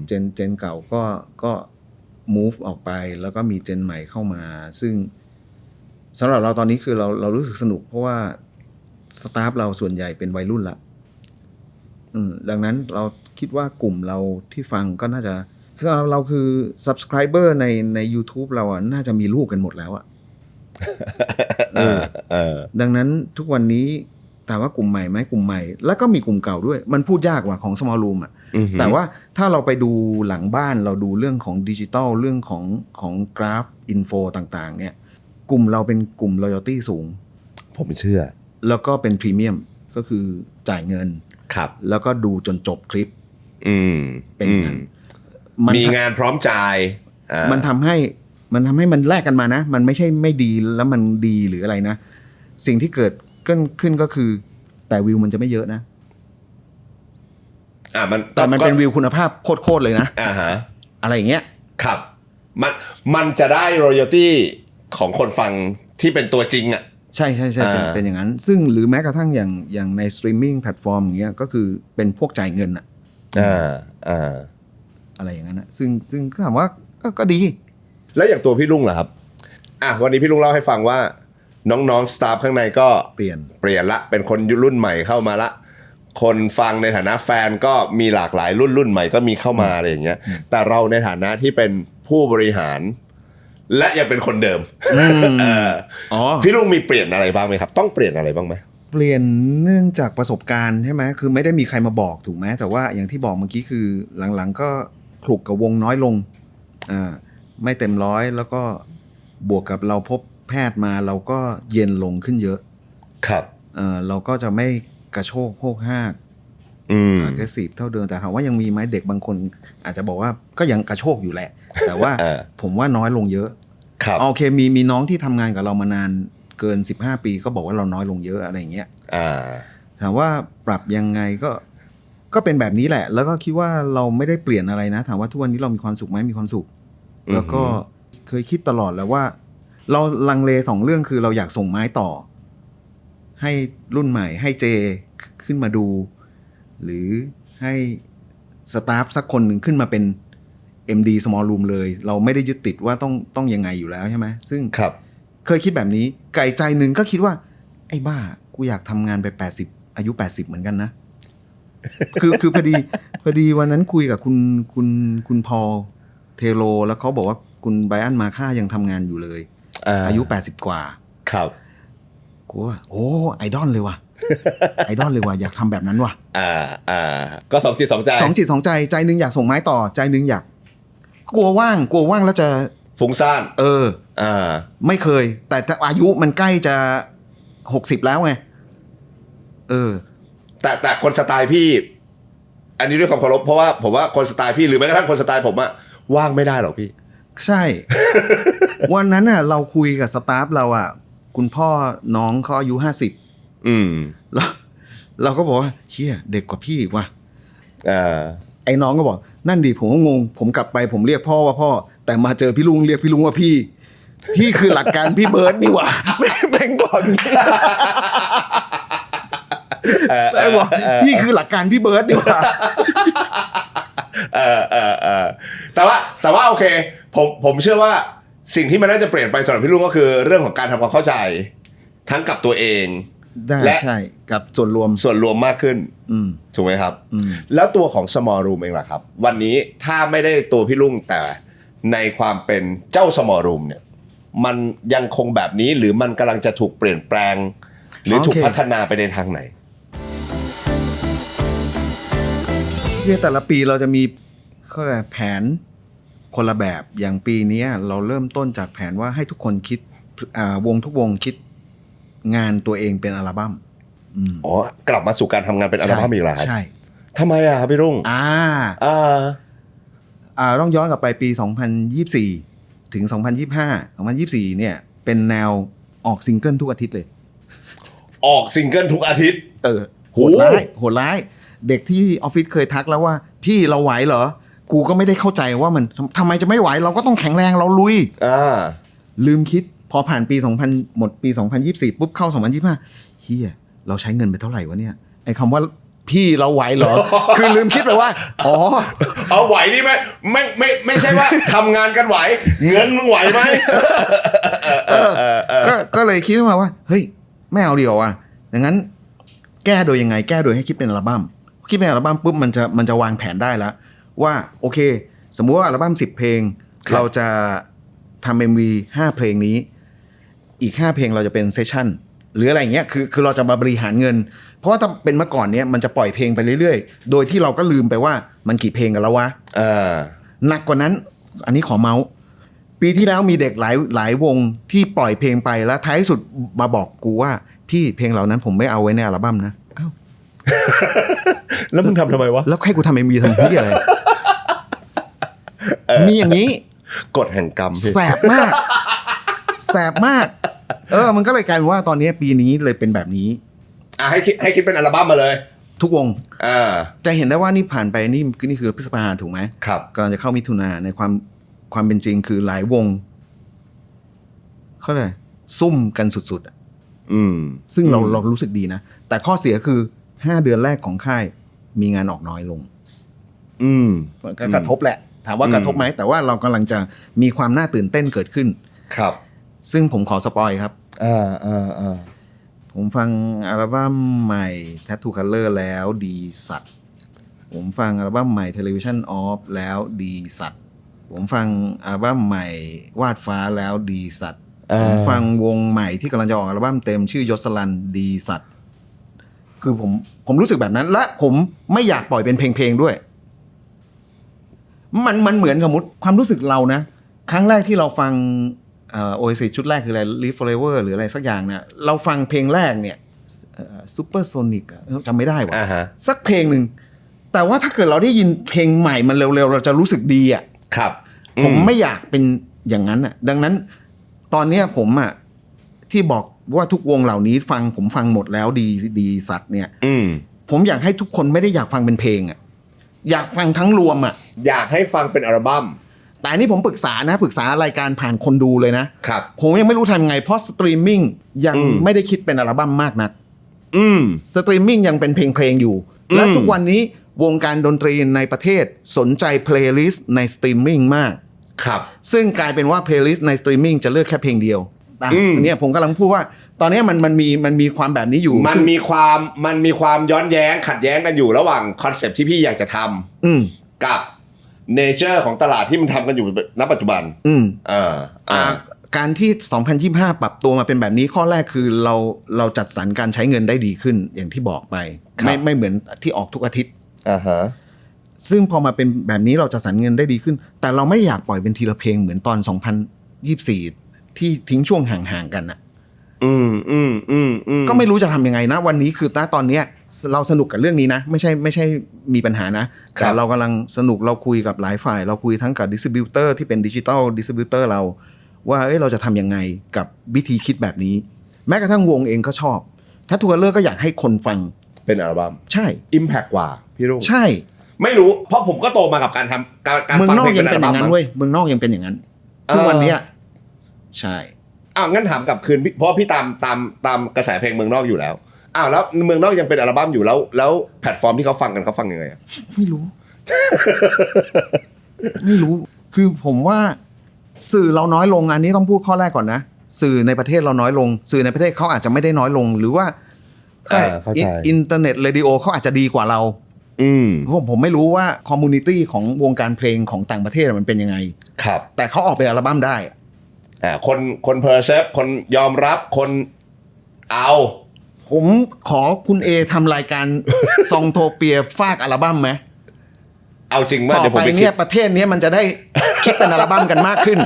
เจนเก่าก็ move ออกไปแล้วก็มีเจนใหม่เข้ามาซึ่งสำหรับเราตอนนี้คือเรารู้สึกสนุกเพราะว่าสตาฟเราส่วนใหญ่เป็นวัยรุ่นละดังนั้นเราคิดว่ากลุ่มเราที่ฟังก็น่าจะเราคือ subscriber ใน YouTube เราน่าจะมีลูกกันหมดแล้วดังนั้นทุกวันนี้แต่ว่ากลุ่มใหม่ไหมกลุ่มใหม่แล้วก็มีกลุ่มเก่าด้วยมันพูดยากกว่าของ Small Room แต่ว่าถ้าเราไปดูหลังบ้านเราดูเรื่องของดิจิตอลเรื่องของกราฟอินโฟต่างๆเนี่ยกลุ่มเราเป็นกลุ่ม loyalty สูงผมเชื่อแล้วก็เป็นพรีเมียมก็คือจ่ายเงินครับแล้วก็ดูจนจบคลิปเป็นอย่างนั้นมีงานพร้อมจ่ายมันทำให้มันแลกกันมานะมันไม่ใช่ไม่ดีแล้วมันดีหรืออะไรนะสิ่งที่เกิดขึ้นก็คือแต่วิวมันจะไม่เยอะนะแต่มันเป็นวิวคุณภาพโคตรเลยนะอะไรอย่างเงี้ยครับมันจะได้ royalty ของคนฟังที่เป็นตัวจริงใช่เป็นอย่างนั้นซึ่งหรือแม้กระทั่งอย่างในสตรีมมิ่งแพลตฟอร์มอย่างเงี้ยก็คือเป็นพวกจ่ายเงินอะไรอย่างนั้นนะซึ่งถามว่าก็ดีแล้วอย่างตัวพี่ลุงล่ะครับวันนี้พี่ลุงเล่าให้ฟังว่าน้องๆสตาฟข้างในก็เปลี่ยนละเป็นคนรุ่นใหม่เข้ามาละคนฟังในฐานะแฟนก็มีหลากหลายรุ่นใหม่ก็มีเข้ามาอะไรอย่างเงี้ยแต่เราในฐานะที่เป็นผู้บริหารและยังเป็นคนเดิมพี่ลุงมีเปลี่ยนอะไรบ้างไหมครับต้องเปลี่ยนอะไรบ้างไหมเปลี่ยนเนื่องจากประสบการณ์ใช่ไหมคือไม่ได้มีใครมาบอกถูกไหมแต่ว่าอย่างที่บอกเมื่อกี้คือหลังๆก็คลุกกับวงน้อยลงไม่เต็มร้อยแล้วก็บวกกับเราพบแพทย์มาเราก็เย็นลงขึ้นเยอะครับเราก็จะไม่กระโชกโฮกฮากaggressive เท่าเดิมแต่ถามว่ายังมีไหมเด็กบางคนอาจจะบอกว่าก็ยังกระโชกอยู่แหละแต่ว่า ผมว่าน้อยลงเยอะครับโอเคมีน้องที่ทำงานกับเรามานานเกิน15 ปีก็บอกว่าเราน้อยลงเยอะอะไรอย่างเงี้ยถามว่าปรับยังไงก็เป็นแบบนี้แหละแล้วก็คิดว่าเราไม่ได้เปลี่ยนอะไรนะถามว่าทุกวันนี้เรามีความสุขไหมมีความสุขแล้วก็เคยคิดตลอดแล้วว่าเราลังเล2เรื่องคือเราอยากส่งไม้ต่อให้รุ่นใหม่ให้เจขึ้นมาดูหรือให้สตาฟสักคนหนึ่งขึ้นมาเป็น MD Small Room เลยเราไม่ได้ยึดติดว่าต้องยังไงอยู่แล้วใช่ไหมซึ่งเคยคิดแบบนี้ไก่ใจหนึ่งก็คิดว่าไอ้บ้ากูอยากทำงานไป80อายุ80เหมือนกันนะคือพอดีวันนั้นคุยกับคุณพอลเทโลแล้วเขาบอกว่าคุณไบรอันมาค่ายังทำงานอยู่เลยอายุ80กว่าครับกูว่าโอ้ไอดอลเลยว่ะไอดอลเลยว่ะอยากทำแบบนั้นว่ะก็สองจิตสองใจใจนึงอยากส่งไม้ต่อใจนึงอยากกลัวว่างแล้วจะฟุ้งซ่านไม่เคยแต่อายุมันใกล้จะ60แล้วไงแต่คนสไตล์พี่อันนี้ด้วยความเคารพเพราะว่าผมว่าคนสไตล์พี่หรือแม้กระทั่งคนสไตล์ผมว่างไม่ได้หรอกพี่ใช่ วันนั้นน่ะเราคุยกับสตาฟเราคุณพ่อน้องเขาอายุ50แล้วเราก็บอกว่าเฮียเด็กกว่าพี่อีกว่ะไอ้น้องก็บอกนั่นดิผมก็งงผมกลับไปผมเรียกพ่อว่าพ่อแต่มาเจอพี่ลุงเรียกพี่ลุงว่าพี่คือหลักการพี่เบิร์ดนี่ว่ะแม่งบอกอย่างนี้แต่บอกพี่คือหลักการพี่เบิร์ดนี่ว่ะแต่ว่าโอเคผมเชื่อว่าสิ่งที่มันน่าจะเปลี่ยนไปสำหรับพี่ลุงก็คือเรื่องของการทำความเข้าใจ ทั้งกับตัวเอง ได้ และ ใช่กับส่วนรวมมากขึ้นถูกไหมครับแล้วตัวของ small room เองล่ะครับวันนี้ถ้าไม่ได้ตัวพี่ลุงแต่ในความเป็นเจ้า small room เนี่ยมันยังคงแบบนี้หรือมันกำลังจะถูกเปลี่ยนแปลงหรือถูกพัฒนาไปในทางไหนที่แต่ละปีเราจะมีแผนคนละแบบอย่างปีนี้เราเริ่มต้นจากแผนว่าให้ทุกคนคิดวงทุกวงคิดงานตัวเองเป็นอัลบั้มอ๋อกลับมาสู่การทำงานเป็นอัลบั้มอีกแล้วครับใช่ทำไมอะครับพี่รุ่งต้องย้อนกลับไปปี 2024 ถึง 2025 เนี่ยเป็นแนวออกซิงเกิลทุกอาทิตย์เลยออกซิงเกิลทุกอาทิตย์โหดร้ายเด็กที่ออฟฟิศเคยทักแล้วว่าพี่เราไหวเหรอกูก็ไม่ได้เข้าใจว่ามันทำไมจะไม่ไหวเราก็ต้องแข็งแรงเราลุยลืมคิดพอผ่านปี2000หมดปี2024ปุ๊บเข้า2025เฮียเราใช้เงินไปเท่าไหร่วะเนี่ยไอ้คำว่าพี่เราไหวเหรอ คือลืมคิดไปว่าเอาไหวนี่ไม่ใช่ว่าทำงานกันไหวเงินมึงไหวไหม ก็เลยคิดมาว่าเฮ้ยไม่เอาเดียวอ่ะดังนั้นแก้โดยยังไงแก้โดยให้คิดเป็นอัลบั้มคิดเป็นอัลบั้มปุ๊บมันจะวางแผนได้แล้วว่าโอเคสมมุติว่าอัลบั้ม10เพลงเราจะทำ MV 5เพลงนี้อีก5เพลงเราจะเป็นเซสชั่นหรืออะไรเงี้ยคือเราจะมาบริหารเงินเพราะว่าถ้าเป็นเมื่อก่อนเนี้ยมันจะปล่อยเพลงไปเรื่อยๆโดยที่เราก็ลืมไปว่ามันกี่เพลงกันแล้ววะหนักกว่านั้นอันนี้ขอเมาส์ปีที่แล้วมีเด็กหลายวงที่ปล่อยเพลงไปแล้วท้ายสุดมาบอกกูว่าพี่เพลงเหล่านั้นผมไม่เอาไว้ในอัลบั้มนะอ้าว แล้วมึงทำไมวะแล้วให้กูทำ MV ทำพี่อะไรมีอย่างนี้กฎแห่งกรรมแสบมากมันก็เลยกลายเป็นว่าตอนนี้ปีนี้เลยเป็นแบบนี้ให้คิดเป็นอัลบั้มมาเลยทุกวงจะเห็นได้ว่านี่ผ่านไปนี่คือพฤษภาถูกไหมครับกำลังจะเข้ามิถุนาในความเป็นจริงคือหลายวงเขาเลยซุ่มกันสุดๆซึ่งเรารู้สึกดีนะแต่ข้อเสียคือ5เดือนแรกของค่ายมีงานออกน้อยลงก็กระทบแหละถามว่ากระทบไหมแต่ว่าเรากำลังจะมีความน่าตื่นเต้นเกิดขึ้นครับซึ่งผมขอสปอยครับผมฟังอัลบั้มใหม่ Tattoo Color แล้วดีสัตว์ผมฟังอัลบั้มใหม่ Television Off แล้วดีสัตว์ผมฟังอัลบั้มใหม่วาดฟ้าแล้วดีสัตว์ผมฟังวงใหม่ที่กำลังจะออกอัลบั้มเต็มชื่อยศรันดีสัตว์คือผมรู้สึกแบบนั้นและผมไม่อยากปล่อยเป็นเพลงด้วยมันเหมือนสมมติความรู้สึกเรานะครั้งแรกที่เราฟังOasis ชุดแรกคืออะไร Live Forever หรืออะไรสักอย่างเนี่ยเราฟังเพลงแรกเนี่ยSupersonic จำไม่ได้ว่ะสักเพลงหนึ่งแต่ว่าถ้าเกิดเราได้ยินเพลงใหม่มันเร็วๆเราจะรู้สึกดีอ่ะครับผมไม่อยากเป็นอย่างนั้นอ่ะดังนั้นตอนนี้ผมอ่ะที่บอกว่าทุกวงเหล่านี้ผมฟังหมดแล้วดีสัตว์เนี่ยผมอยากให้ทุกคนไม่ได้อยากฟังเป็นเพลงอ่ะอยากฟังทั้งรวมอ่ะอยากให้ฟังเป็นอัลบั้มแต่นี่ผมปรึกษารายการผ่านคนดูเลยนะครับผมยังไม่รู้ทำยังไงเพราะสตรีมมิ่งยังไม่ได้คิดเป็นอัลบั้มมากนักสตรีมมิ่งยังเป็นเพลงอยู่และทุกวันนี้วงการดนตรีในประเทศสนใจเพลย์ลิสต์ในสตรีมมิ่งมากครับซึ่งกลายเป็นว่าเพลย์ลิสต์ในสตรีมมิ่งจะเลือกแค่เพลงเดียวอันนี้ผมกำลังพูดว่าตอนนี้มันมีความแบบนี้อยู่มันมีความย้อนแย้งขัดแย้งกันอยู่ระหว่างคอนเซ็ปต์ที่พี่อยากจะทำกับเนเจอร์ของตลาดที่มันทำกันอยู่ณปัจจุบันการที่2025ปรับตัวมาเป็นแบบนี้ข้อแรกคือเราจัดสรรการใช้เงินได้ดีขึ้นอย่างที่บอกไปไม่เหมือนที่ออกทุกอาทิตย์ซึ่งพอมาเป็นแบบนี้เราจัดสรรเงินได้ดีขึ้นแต่เราไม่อยากปล่อยเป็นทีละเพลงเหมือนตอน2024ที่ทิ้งช่วงห่างๆกันน่ะก็ไม่รู้จะทำยังไงนะวันนี้คือตอนเนี้ยเราสนุกกับเรื่องนี้นะไม่ใช่มีปัญหานะแต่เรากำลังสนุกเราคุยกับหลายฝ่ายเราคุยทั้งกับดิสติบิวเตอร์ที่เป็นดิจิตอลดิสติบิวเตอร์เราว่าเราจะทำยังไงกับวิธีคิดแบบนี้แม้กระทั่งวงเองก็ชอบถ้าทัวร์เลอร์ก็อยากให้คนฟังเป็นอัลบั้มใช่ Impact กว่าพี่รุ่งใช่ไม่รู้เพราะผมก็โตมากับการทำการฟังเพลงเป็นอัลบั้มเว้ยเมืองนอกยังเป็นอย่างนั้นทุกวันนี้ใช่งั้นถามกลับคืนเพราะพี่ตามกระแสเพลงเมืองนอกอยู่แล้วแล้วเมืองนอกยังเป็นอัลบั้มอยู่แล้วแพลตฟอร์มที่เขาฟังกันเขาฟังยังไงไม่รู้ คือผมว่าสื่อเราน้อยลงอันนี้ต้องพูดข้อแรกก่อนนะ สื่อในประเทศเราน้อยลง สื่อในประเทศเขาอาจจะไม่ได้น้อยลง หรือว่าอินเทอร์เน็ตเรดิโอเขาอาจจะดีกว่าเราผมไม่รู้ว่าคอมมูนิตี้ของวงการเพลงของต่างประเทศมันเป็นยังไงครับแต่เขาออกเป็นอัลบั้มได้คนเพอร์เซพคนยอมรับคนเอาผมขอคุณเอทำรายการ ซองโทเปียฝากอัลบั้มไหมเอาจริงว่าเดี๋ยวผมไปเนี่ยประเทศนี้มันจะได้คิดเป็นอัลบั้มกันมากขึ้น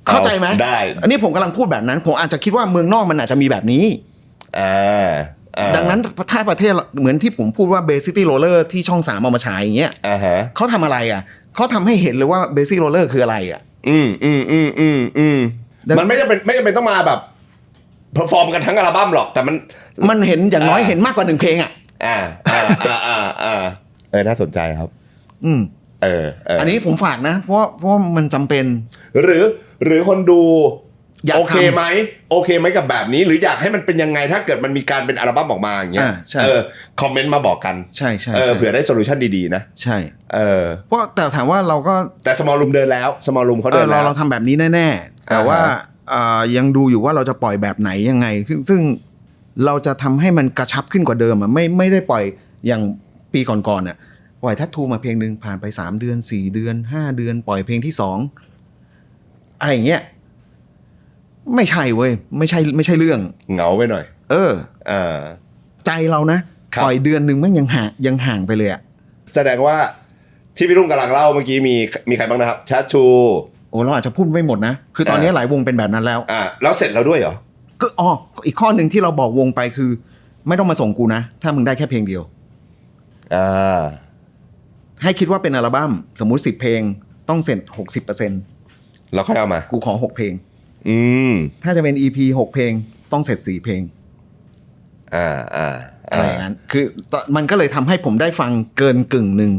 เข้าใจไหมได้อันนี้ผมกำลังพูดแบบนั้นผมอาจจะคิดว่าเมืองนอกมันอาจจะมีแบบนี้ดังนั้นถ้าประเทศเหมือนที่ผมพูดว่าเบสิตี้โรลเลอร์ที่ช่อง3เอามาฉายอย่างเงี้ยเขาทำอะไรเขาทำให้เห็นเลยว่าเบสิตี้โรลเลอร์คืออะไรมันไม่จำเป็นต้องมาแบบเพอร์ฟอร์มกันทั้งอัลบั้มหรอกแต่มันเห็นอย่างน้อยเห็นมากกว่า1เพลงน่าสนใจครับอันนี้ผมฝากนะเพราะมันจำเป็นหรือคนดูโอเคไหมกับแบบนี้หรืออยากให้มันเป็นยังไงถ้าเกิดมันมีการเป็นอัลบั้มออกมาอย่างเงี้ยคอมเมนต์มาบอกกันใช่เผื่อได้โซลูชันดีๆนะใช่เพราะแต่ถามว่าเราก็แต่ small room เดินแล้ว small room เขาเดินแล้วเราทำแบบนี้แน่ๆแต่ว่ายังดูอยู่ว่าเราจะปล่อยแบบไหนยังไงซึ่งเราจะทำให้มันกระชับขึ้นกว่าเดิมไม่ได้ปล่อยอย่างปีก่อนปล่อยทัตทูมาเพลงนึงผ่านไป3 เดือน4 เดือน5 เดือนปล่อยเพลงที่2อะไรอย่างเงี้ยไม่ใช่เว้ยไม่ใช่เรื่องเหงาไปหน่อยใจเรานะปล่อยเดือนนึงมันยังห่างไปเลยแสดงว่าที่พี่รุ่งกำลังเล่าเมื่อกี้มีใครบ้างนะครับชัดชูเราอาจจะพูดไม่หมดนะคือตอนนี้หลายวงเป็นแบบนั้นแล้วแล้วเสร็จแล้วด้วยเหรอก็อีกข้อหนึ่งที่เราบอกวงไปคือไม่ต้องมาส่งกูนะถ้ามึงได้แค่เพลงเดียวให้คิดว่าเป็นอัลบั้มสมมุติ10เพลงต้องเสร็จ 60% แล้วค่อยเอามากูขอ6เพลงถ้าจะเป็น EP 6เพลงต้องเสร็จ4เพลงอะไรอย่างนั้นคือมันก็เลยทำให้ผมได้ฟังเกินกึ่งนึง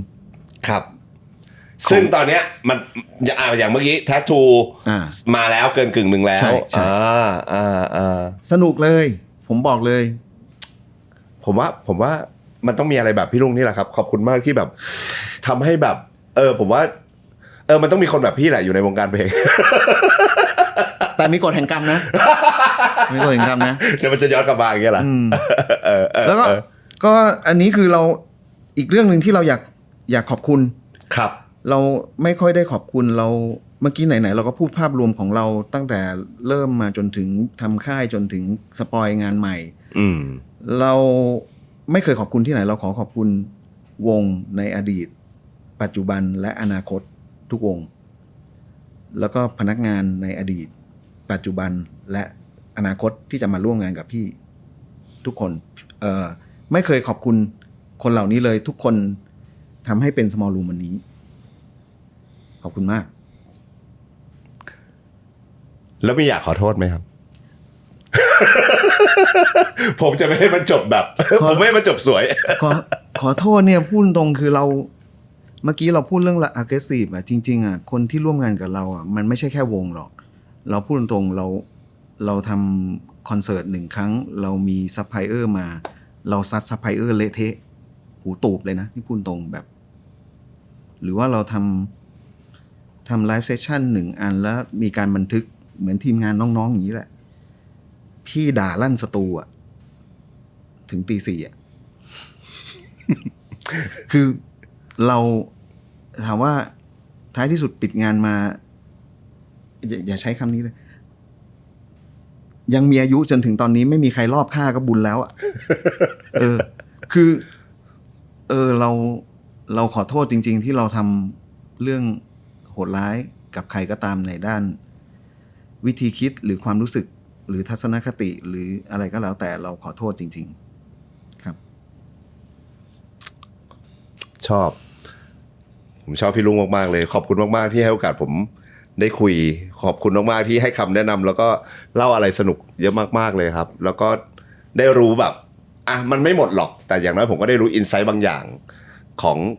ครับซึ่งตอนเนี้ยมันอย่างเมื่อกี้แทททูมาแล้วเกินกึ่งนึงแล้วสนุกเลยผมบอกเลยผมว่ามันต้องมีอะไรแบบพี่ลุงนี่แหละครับขอบคุณมากที่แบบทำให้แบบผมว่ามันต้องมีคนแบบพี่แหละอยู่ในวงการเพลงแต่มีกฎแห่งกรรมนะมีกฎแห่งกรรมนะเดี๋ยวมันจะย้อนกลับมาอย่างเงี้ยเหรอแล้วก็อันนี้คือเราอีกเรื่องนึงที่เราอยากขอบคุณครับเราไม่ค่อยได้ขอบคุณเราเมื่อกี้ไหนๆเราก็พูดภาพรวมของเราตั้งแต่เริ่มมาจนถึงทำค่ายจนถึงสปอยงานใหม่เราไม่เคยขอบคุณที่ไหนเราขอขอบคุณวงในอดีตปัจจุบันและอนาคตทุกวงแล้วก็พนักงานในอดีตปัจจุบันและอนาคตที่จะมาร่วมงานกับพี่ทุกคนไม่เคยขอบคุณคนเหล่านี้เลยทุกคนทำให้เป็น small room วันนี้ขอบคุณมากแล้วไม่อยากขอโทษไหมครับ ผมจะไม่ให้มันจบแบบผมไม่ให้มันจบสวย ขอโทษเนี่ยพูดตรงคือเราเมื่อกี้เราพูดเรื่อง aggressive จริงๆคนที่ร่วมงานกับเรามันไม่ใช่แค่วงหรอกเราพูดตรงเราทำคอนเสิร์ต1ครั้งเรามีซัพพลายเออร์มาเราซัดซัพพลายเออร์เละเทะหูตูบเลยนะที่พูดตรงแบบหรือว่าเราทำไลฟ์เซสชั่น1อันแล้วมีการบันทึกเหมือนทีมงานน้องๆอย่างนี้แหละพี่ด่าลั่นสตูถึงตี 4 คือเราถามว่าท้ายที่สุดปิดงานมาอย่าใช้คำนี้เลยยังมีอายุจนถึงตอนนี้ไม่มีใครรอบฆ่าก็บุญแล้วคือเราขอโทษจริงๆที่เราทำเรื่องโหดร้ายกับใครก็ตามในด้านวิธีคิดหรือความรู้สึกหรือทัศนคติหรืออะไรก็แล้วแต่เราขอโทษจริงๆครับผมชอบพี่ลุงมากๆเลยขอบคุณมากๆที่ให้โอกาสผมได้คุยขอบคุณมากๆที่ให้คำแนะนำแล้วก็เล่าอะไรสนุกเยอะมากๆเลยครับแล้วก็ได้รู้แบบมันไม่หมดหรอกแต่อย่างน้อยผมก็ได้รู้อินไซต์บางอย่าง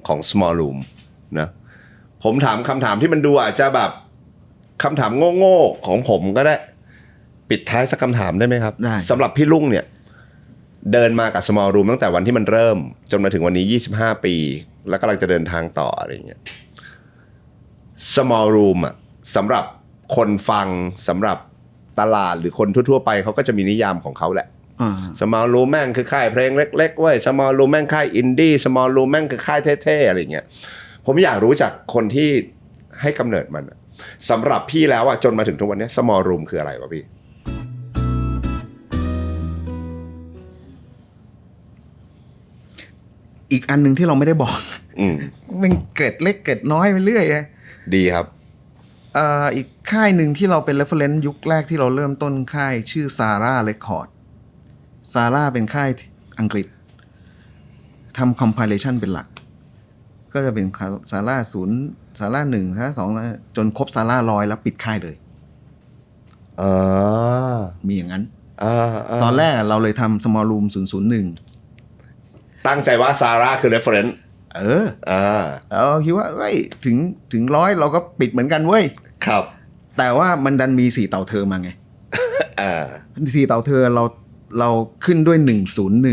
ของ small room นะผมถามคำถามที่มันดูอาจจะแบบคำถามโง่ๆของผมก็ได้ปิดท้ายสักคำถามได้ไหมครับสำหรับพี่ลุงเนี่ยเดินมากับ small room ตั้งแต่วันที่มันเริ่มจนมาถึงวันนี้25 ปีแล้วกำลังจะเดินทางต่ออะไรอย่างเงี้ย small room สำหรับ คนฟังสำหรับตลาดหรือคนทั่วๆไปเขาก็จะมีนิยามของเขาแหละSmall Room แม่งคือค่ายเพลงเล็กๆเว้ย Small Room แม่งค่ายอินดี้ Small Room แม่งคือค่ายเท่ๆอะไรเงี้ยผมอยากรู้จากคนที่ให้กำเนิดมันสำหรับพี่แล้วอะจนมาถึงทุกวันนี้ Small Room คืออะไรวะพี่อีกอันหนึ่งที่เราไม่ได้บอกเป็นเกร็ดเล็กเกร็ดน้อยไปเรื่อยดีครับอีกค่ายหนึ่งที่เราเป็น reference ยุคแรกที่เราเริ่มต้นค่ายชื่อ Zara Record Zara เป็นค่ายอังกฤษทำ compilation เป็นหลักก็จะเป็น Zara 0 Zara 1 Zara 2จนครบ Zara 100แล้วปิดค่ายเลยมีอย่างนั้นตอนแรกเราเลยทำ Small Room 001ตั้งใจว่า Zara คือ reference เราคิดว่าเฮ้ยถึง100เราก็ปิดเหมือนกันเว้ยครับแต่ว่ามันดันมี4เต่าเธอมาไง4เต่าเธอเราขึ้นด้วย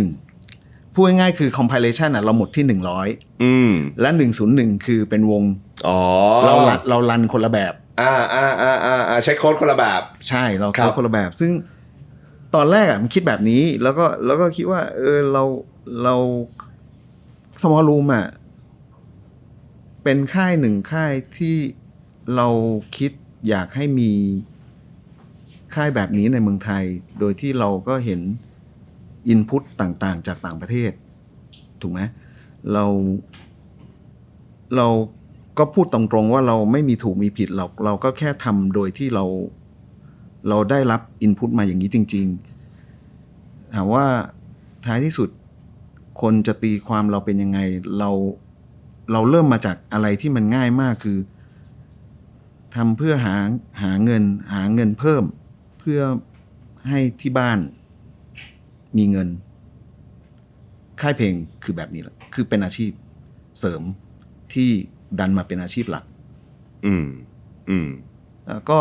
101พูดง่ายๆคือ compilation เราหมดที่100และ101คือเป็นวงเรารันคนละแบบใช้โค้ดคนละแบบใช่เราใช้คนละแบบซึ่งตอนแรกมันคิดแบบนี้แล้วก็คิดว่าเราSmall Roomเป็นค่ายหนึ่งค่ายที่เราคิดอยากให้มีค่ายแบบนี้ในเมืองไทยโดยที่เราก็เห็นอินพุตต่างๆจากต่างประเทศถูกไหมเราก็พูดตรงๆว่าเราไม่มีถูกมีผิดเราก็แค่ทำโดยที่เราได้รับอินพุตมาอย่างนี้จริงๆถามว่าท้ายที่สุดคนจะตีความเราเป็นยังไงเราเริ่มมาจากอะไรที่มันง่ายมากคือทำเพื่อหาเงินเพิ่มเพื่อให้ที่บ้านมีเงินค่ายเพลงคือแบบนี้แหละคือเป็นอาชีพเสริมที่ดันมาเป็นอาชีพหลักแล้วก็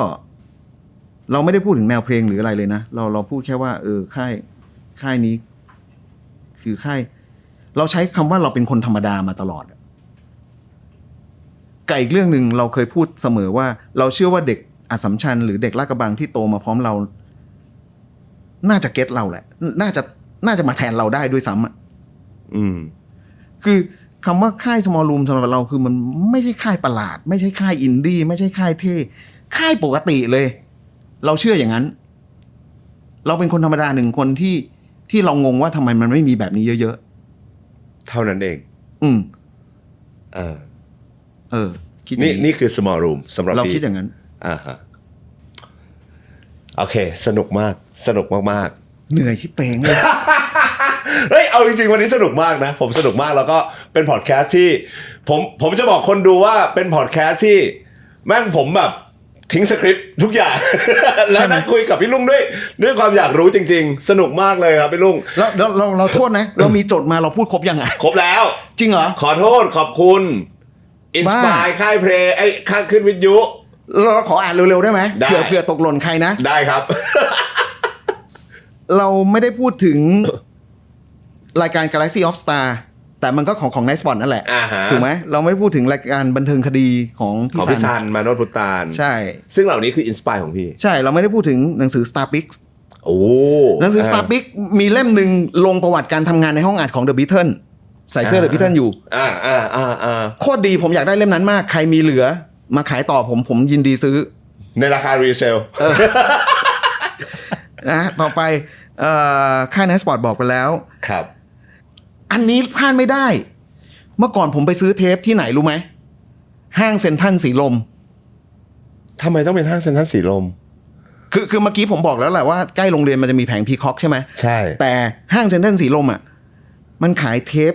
เราไม่ได้พูดถึงแนวเพลงหรืออะไรเลยนะเราพูดแค่ว่าค่ายนี้คือค่ายเราใช้คำว่าเราเป็นคนธรรมดามาตลอดกับอีกเรื่องหนึ่งเราเคยพูดเสมอว่าเราเชื่อว่าเด็กอัสสัมชัญหรือเด็กลาดกระบังที่โตมาพร้อมเราน่าจะเก็ตเราแหละน่าจะมาแทนเราได้ด้วยซ้ำคือคำว่าค่าย Small Room สำหรับเราคือมันไม่ใช่ค่ายประหลาดไม่ใช่ค่ายอินดี้ไม่ใช่ค่ายเท่ค่ายปกติเลยเราเชื่ออย่างนั้นเราเป็นคนธรรมดาหนึ่งคนที่เรางงว่าทำไมมันไม่มีแบบนี้เยอะเท่านั้นเองคิดนี่คือ Small Room สำหรับเราคิดอย่างนั้นโอเคสนุกมากเหนื่อยชิบเป่งเลยเฮ้ยเอาจริงๆวันนี้สนุกมากนะผมสนุกมากแล้วก็เป็นพอดแคสต์ที่ผมจะบอกคนดูว่าเป็นพอดแคสต์ที่แม่งผมแบบทิ้งสคริปต์ทุกอย่าง แล้วนั่งคุยกับพี่ลุงด้วยความอยากรู้จริงๆสนุกมากเลยครับพี่ลุงแล้วเราโทษนะเรามีโจทย์มาเราพูดครบยังไงครบแล้วจริงเหรอขอโทษขอบคุณอินสปายค่ายเพลงข้างขึ้นวิทยุเราขออ่านเร็วๆได้ไหมเผื่อตกหล่นใครนะได้ครับ เราไม่ได้พูดถึงรายการ Galaxy of Star แต่มันก็ของ Nice Spot นั่นแหละถูกไหมเราไม่ได้พูดถึงรายการบันเทิงคดีของพี่ซันมาโนดพุตานใช่ซึ่งเหล่านี้คืออินสปายของพี่ใช่เราไม่ได้พูดถึงหนังสือ Star Pix หนังสือ Star Pix มีเล่มหนึ่งลงประวัติการทำงานในห้องอัดของ The Beatles ใส่เสื้อ The Beatles อยู่โคตรดีผมอยากได้เล่มนั้นมากใครมีเหลือมาขายต่อผมยินดีซื้อในราคารีเซลนะต่อไปค่าย Nice Spot บอกไปแล้วครับอันนี้พลาดไม่ได้เมื่อก่อนผมไปซื้อเทปที่ไหนรู้ไหมห้างเซ็นทรัลสีลมทำไมต้องเป็นห้างเซ็นทรัลสีลมคือเมื่อกี้ผมบอกแล้วแหละว่าใกล้โรงเรียนมันจะมีแผงพีคอกใช่ไหมใช่แต่ห้างเซ็นทรัลสีลมมันขายเทป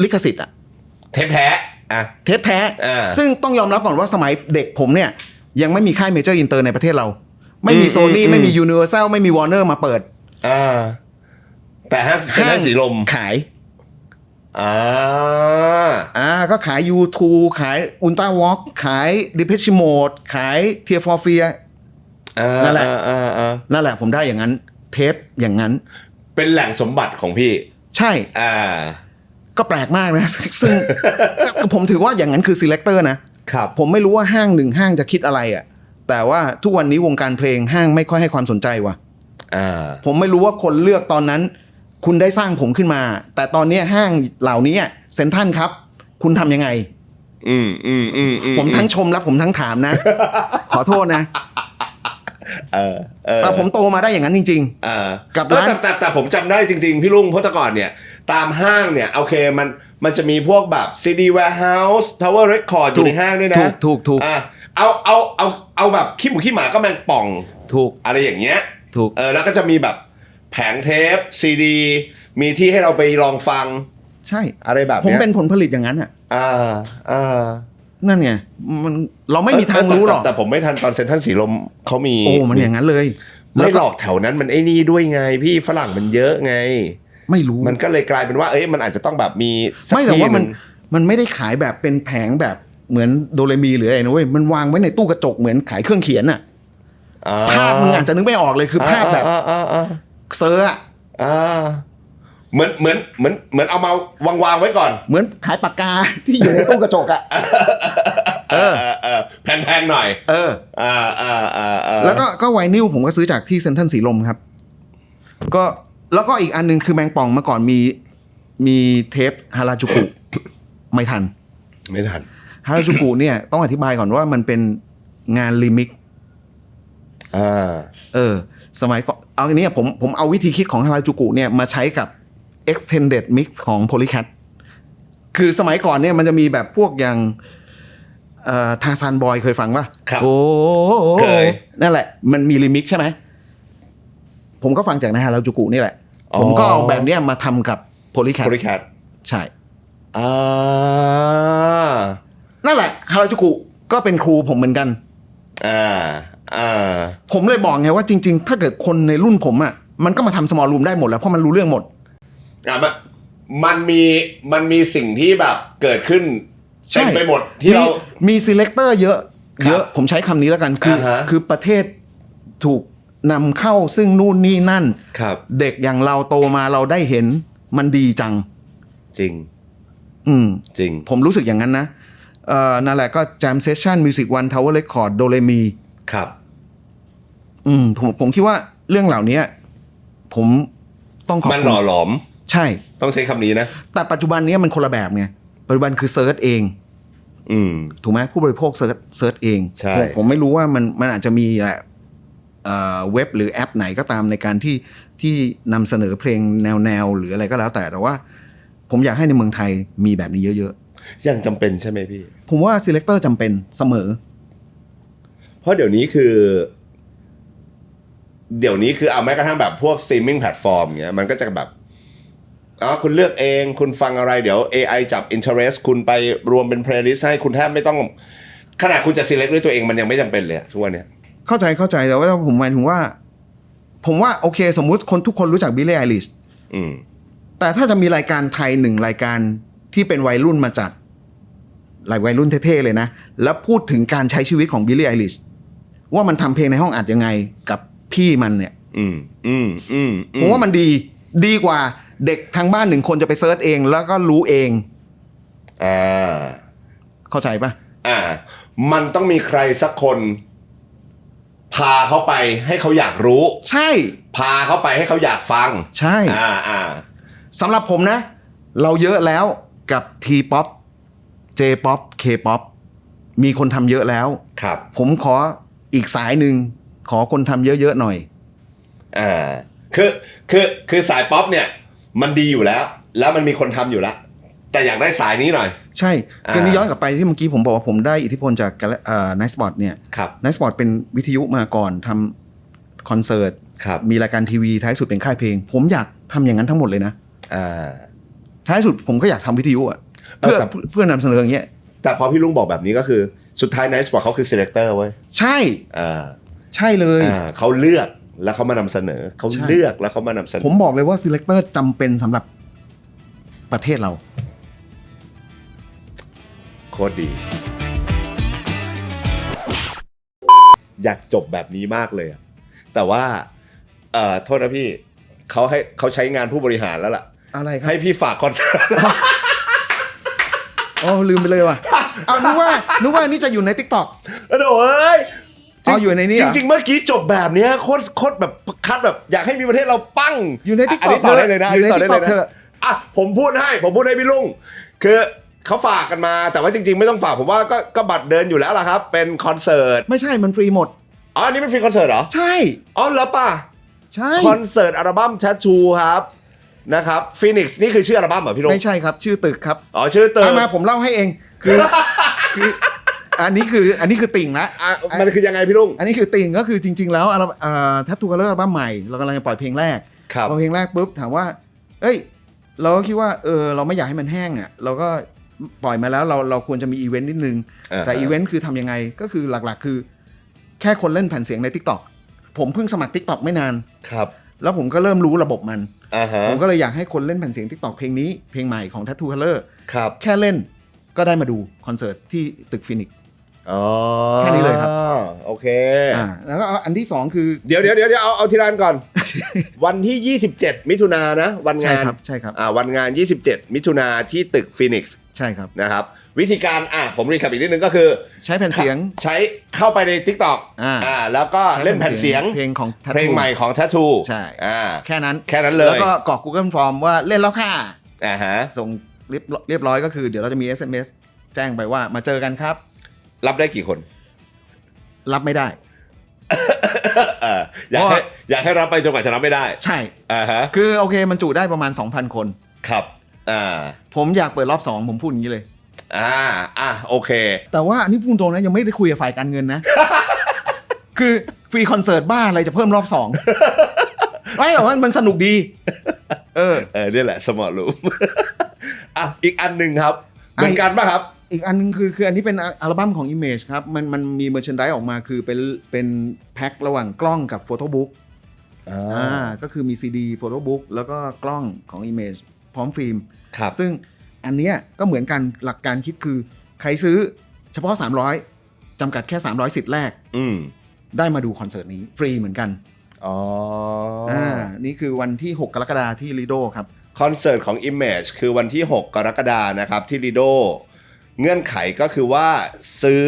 ลิขสิทธิ์เทปแท้เทปแท้ซึ่งต้องยอมรับก่อนว่าสมัยเด็กผมเนี่ยยังไม่มีค่ายเมเจอร์อินเตอร์ในประเทศเราไม่มีโซนี่ไม่มียูนิเวอร์แซลไม่มีวอร์เนอร์มาเปิดแต่ห้างเซ็นทรัลสีลมขายก็ขาย U2 ขาย Ultra Walk ขาย Depeche Mode ขาย Tears for Fears นั่นแหละผมได้อย่างนั้นเทปอย่างนั้นเป็นแหล่งสมบัติของพี่ใช่ก็แปลกมากนะซึ่งผมถือว่าอย่างนั้นคือ selector นะ ครับ ผมไม่รู้ว่าห้างหนึ่งห้างจะคิดอะไรอ่ะแต่ว่าทุกวันนี้วงการเพลงห้างไม่ค่อยให้ความสนใจว่ะผมไม่รู้ว่าคนเลือกตอนนั้นคุณได้สร้างผมขึ้นมา แต่ตอนนี้ห้างเหล่านี้เซ็นทรัลครับคุณทำยังไงผมทั้งชมและผมทั้งถามนะ ขอโทษนะแต่ผมโตมาได้อย่างนั้นจริงๆกับร้านแต่ผมจำได้จริงๆพี่ลุงเพราะแต่ก่อนเนี่ยตามห้างเนี่ยโอเคมันจะมีพวกแบบ CD Warehouse Tower Record อยู่ในห้างด้วยนะถูกเอาแบบขี้หมูขี้หมาก็แมงป่องถูกอะไรอย่างเงี้ยถูกแล้วก็จะมีแบบแผงเทป CD มีที่ให้เราไปลองฟังใช่อะไรแบบผมเนี้ยเป็นผลผลิตอย่างนั้นนั่นไงมันเราไม่มีทางรู้หรอกแต่ผมไม่ทันตอนเซ็นทรัลสีลมเขามีมันอย่างนั้นเลยไม่หลอกแถวนั้นมันไอ้นี่ด้วยไงพี่ฝรั่งมันเยอะไงไม่รู้มันก็เลยกลายเป็นว่ามันอาจจะต้องแบบมีไม่แต่ว่ามันไม่ได้ขายแบบเป็นแผงแบบเหมือนโดเรมีหรืออะไรนะเว้ยมันวางไว้ในตู้กระจกเหมือนขายเครื่องเขียนภาพมึงอาจจะนึกไม่ออกเลยคือภาพแบบเซอร์เหมือนเอามาวางไว้ก่อนเหมือนขายปากกาที่อยู่ในตู้กระจกแพงๆหน่อยแล้วก็ไวนิลผมก็ซื้อจากที่เซ็นทรัลสีลมครับก็แล้วก็อีกอันนึงคือแมงป่องเมื่อก่อนมีเทปฮาราจูกุไม่ทันฮาราจูกุเนี่ยต้องอธิบายก่อนว่ามันเป็นงานรีมิกสมัยก่อนเอาอันนี้ผมเอาวิธีคิดของฮาราจูกุเนี่ยมาใช้กับ extended mix ของ Polycat คือสมัยก่อนเนี่ยมันจะมีแบบพวกอย่างทาซานบอยเคยฟังป่ะครับโอ้เคยนั่นแหละมันมีรีมิกใช่ไหมผมก็ฟังจากฮาราจูกุนี่แหละผมก็เอาแบบนี้มาทำกับ Polycat ใช่นั่นแหละฮาราจูกุก็เป็นครูผมเหมือนกันผมเลยบอกไงว่าจริงๆถ้าเกิดคนในรุ่นผมมันก็มาทำ small room ได้หมดแล้วเพราะมันรู้เรื่องหมดมันมีสิ่งที่แบบเกิดขึ้นเต็มไปหมดที่เรามี selector เยอะผมใช้คำนี้แล้วกันคือประเทศถูกนำเข้าซึ่งนู่นนี่นั่นเด็กอย่างเราโตมาเราได้เห็นมันดีจังจริงจริงผมรู้สึกอย่างนั้นนะนั่นแหละก็ Jam Session Music One Tower Record โดเรมีครับผมคิดว่าเรื่องเหล่านี้ผมต้องขอบคุณมันหล่อหลอมใช่ต้องใช้คำนี้นะแต่ปัจจุบันนี้มันคนละแบบไงปัจจุบันคือเซิร์ชเองถูกไหมผู้บริโภคเซิร์ชเองผมไม่รู้ว่ามันอาจจะมีเว็บหรือแอปไหนก็ตามในการที่นำเสนอเพลงแนวหรืออะไรก็แล้วแต่ว่าผมอยากให้ในเมืองไทยมีแบบนี้เยอะๆยังจำเป็นใช่ไหมพี่ผมว่า selector จำเป็นเสมอเพราะเดี๋ยวนี้คือเอาแม้กระทั่งแบบพวก streaming platform เงี้ยมันก็จะแบบคุณเลือกเองคุณฟังอะไรเดี๋ยว AI จับ interest คุณไปรวมเป็น playlist ให้คุณแทบไม่ต้องขนาดคุณจะ select ด้วยตัวเองมันยังไม่จำเป็นเลยทุกวันเนี้ยเข้าใจแต่ว่าผมหมายถึงว่าผมว่าโอเคสมมุติทุกคนรู้จัก Billie Eilish แต่ถ้าจะมีรายการไทย1รายการที่เป็นวัยรุ่นมาจัดวัยรุ่นเท่ๆเลยนะแล้วพูดถึงการใช้ชีวิตของ Billie Eilish ว่ามันทำเพลงในห้องอัดยังไงกับพี่มันเนี่ยผมว่ามันดีกว่าเด็กทางบ้าน1คนจะไปเซิร์ชเองแล้วก็รู้เองเข้าใจปะมันต้องมีใครสักคนพาเขาไปให้เขาอยากรู้ใช่พาเขาไปให้เขาอยากฟังใช่สำหรับผมนะเราเยอะแล้วกับ T-pop J-pop K-pop มีคนทำเยอะแล้วครับผมขออีกสายหนึ่งขอคนทำเยอะๆหน่อยคือสายป๊อปเนี่ยมันดีอยู่แล้วมันมีคนทำอยู่แล้วแต่อยากได้สายนี้หน่อยใช่คือนี่ย้อนกลับไปที่เมื่อกี้ผมบอกว่าผมได้อิทธิพลจากNight Spot เนี่ยNight Spot เป็นวิทยุมาก่อนทำคอนเสิร์ตมีรายการทีวีท้ายสุดเป็นค่ายเพลงผมอยากทำอย่างนั้นทั้งหมดเลยนะท้ายสุดผมก็อยากทำวิทยุเพื่อนำเสนออย่างเงี้ยแต่พอพี่ลุงบอกแบบนี้ก็คือสุดท้าย Night Spot เขาคือ selector เว้ยใช่ใช่เลยเขาเลือกแล้วเขามานำเสนอเขาเลือกแล้วเขามานำเสนอผมบอกเลยว่า selector จำเป็นสำหรับประเทศเราโคตรดีอยากจบแบบนี้มากเลยแต่ว่าโทษนะพี่เขาใช้งานผู้บริหารแล้วล่ะอะไรครับให้พี่ฝากคอนเสิร์ตอ๋อลืมไปเลยว่ะ เอานึกว่านี่จะอยู่ใน TikTok โอ้โหเอ้ย เอาอยู่ในนี้เหรอ จริงๆเมื่อกี้จบแบบเนี้ยโคตรแบบคัดแบบอยากให้มีประเทศเราปั้ง อยู่ใน อัน TikTok นี้ต่อได้เลยนะ อยู่ใน อันนี้ต่อได้ TikTok เลย เธ นะ อ อ่ะผมพูดให้พี่ลุงคือเขาฝากกันมาแต่ว่าจริงๆไม่ต้องฝากผมว่าก็บัตรเดินอยู่แล้วล่ะครับเป็นคอนเสิร์ต ไม่ใช่มันฟรีหมด อ๋ออันนี้เป็นฟรีคอนเสิร์ตเหรอ ใช่ อ๋อแล้วป่ะ ใช่ คอนเสิร์ตอัลบั้ม Tattoo ครับนะครับฟีนิกซ์นี่คือชื่ออัลบั้มเหรอพี่ลุง ไม่ใช่ครับชื่อตึกครับ อ๋อชื่อเติ เอามาผมเล่าให้เองคืออันนี้คือติ่งละ อ่ะมันคือยังไงพี่ลุง อันนี้คือติ่งก็คือจริง ๆ แล้วทัตทูคัลเลอร์อัลบั้มใหม่เรากำลังจะปล่อยเพลงแรก ครับ พอเพลงแรกปุ๊บถามว่าเอ้ยเราก็คิดว่าเราไม่อยากให้มันแห้งอ่ะเราก็ปล่อยมาแล้วเราควรจะมีอีเวนต์นิดนึงแต่อีเวนต์คือทำยังไงก็คือหลักๆคือแค่คนเล่นแผ่นเสียงใน TikTok ผมเพิ่งสมัคร TikTok ไม่นาน ครับ แล้วผมก็เริ่มรู้ระบบมัน อ่าฮะ ผมก็เลยอยากให้คนเล่นแผ่นเสียง TikTok เพลงนี้เพลงใหม่ของ Tattoo Color ครับ แค่เล่นก็ได้มาดูคอนเสิร์ตที่ตึกฟินิกซ์ อ๋อ แค่นี้เลยครับ โอเค แล้วก็อันที่สองคือ เดี๋ยวเอาทีละอันก่อน วันที่ 27 มิถุนายนนะวันงาน ใช่ครับ วันงาน 27 มิถุนายนที่ตึกฟีนิกซ์ ใช่ครับ นะครับวิธีการผมรีแคปอีกนิดนึงก็คือ ใช้แผ่นเสียง ใช้เข้าไปใน TikTok แล้วก็เล่นแผ่นเสียง เพลงของ Tattoo เพลงใหม่ของ Tattoo ใช่ แค่นั้น แค่นั้นเลย แล้วก็กรอก Google Form ว่าเล่นแล้วค่ะ ฮะ ส่งเรียบร้อยก็คือเดี๋ยวเราจะมี SMS แจ้งไปว่ามาเจอกันครับ รับได้กี่คน รับไม่ได้ อยากให้รับไปจนกว่าจะรับไม่ได้ ใช่ ฮะ คือโอเคมันจุได้ประมาณ 2,000 คน ครับผมอยากเปิดรอบ 2 ผมพูดอย่างนี้เลย โอเค แต่ว่าอันนี้พูดตรงนะยังไม่ได้คุยกับฝ่ายการเงินนะ คือฟรีคอนเสิร์ตบ้าอะไรจะเพิ่มรอบ 2ไม่หรอกมันสนุกดีนี่แหละสมอลรูม อีกอันหนึ่งครับเหมือนกันป่ะครับ อีกอันนึงคืออันนี้เป็นอัลบั้มของ Image ครับมันมีเมอร์ชันไดส์ออกมาคือเป็นแพ็คระหว่างกล้องกับโฟโต้บุ๊กก็คือมี CD โฟโต้บุ๊กแล้วก็กล้องของ Image พร้อมฟิล์ม ครับ ซึ่งอันเนี้ยก็เหมือนกันหลักการคิดคือใครซื้อเฉพาะ300จำกัดแค่300สิทธิ์แรกได้มาดูคอนเสิร์ตนี้ฟรีเหมือนกันนี่คือวันที่6กรกฎาคมที่ลีโดครับคอนเสิร์ตของ Image คือวันที่6กรกฎาคมนะครับที่ลีโดเงื่อนไขก็คือว่าซื้อ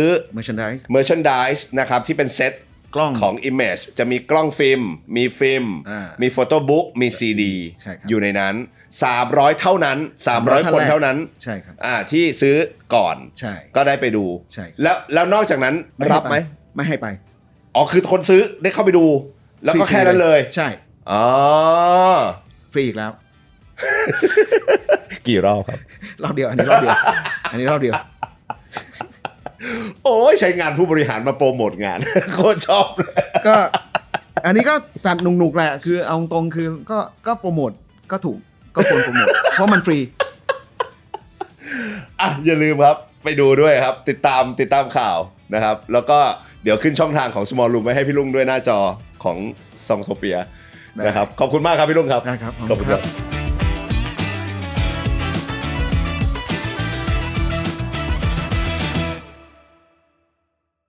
merchandise นะครับที่เป็นเซ็ตกล้องของ Image จะมีกล้องฟิล์มมีฟิล์มมีโฟโต้บุ๊กมี CD อยู่ในนั้น300เท่านั้น300คนเท่านั้นใช่ครับที่ซื้อก่อน ใช่ ก็ได้ไปดู ใช่ แล้วนอกจากนั้นรับไหมไม่ให้ไปคือคนซื้อได้เข้าไปดูแล้วก็แค่นั้นเลยใช่ฟรีอีกแล้ว กี่รอบครับรอบเดียวอันนี้รอบเดียวโอ้ยใช้งานผู้บริหารมาโปรโมทงาน โคตรชอบเลยก็อันนี้ก็จัดหนุกๆแหละคือเอาตรงคือก็โปรโมทก็ถูกก็ควรโปรโมทเพราะมันฟรีอย่าลืมครับไปดูด้วยครับติดตามข่าวนะครับแล้วก็เดี๋ยวขึ้นช่องทางของ Small Room ไว้ให้พี่ลุงด้วยหน้าจอของซองโทเปียนะครับขอบคุณมากครับพี่ลุงครับได้ครับขอบคุณครับ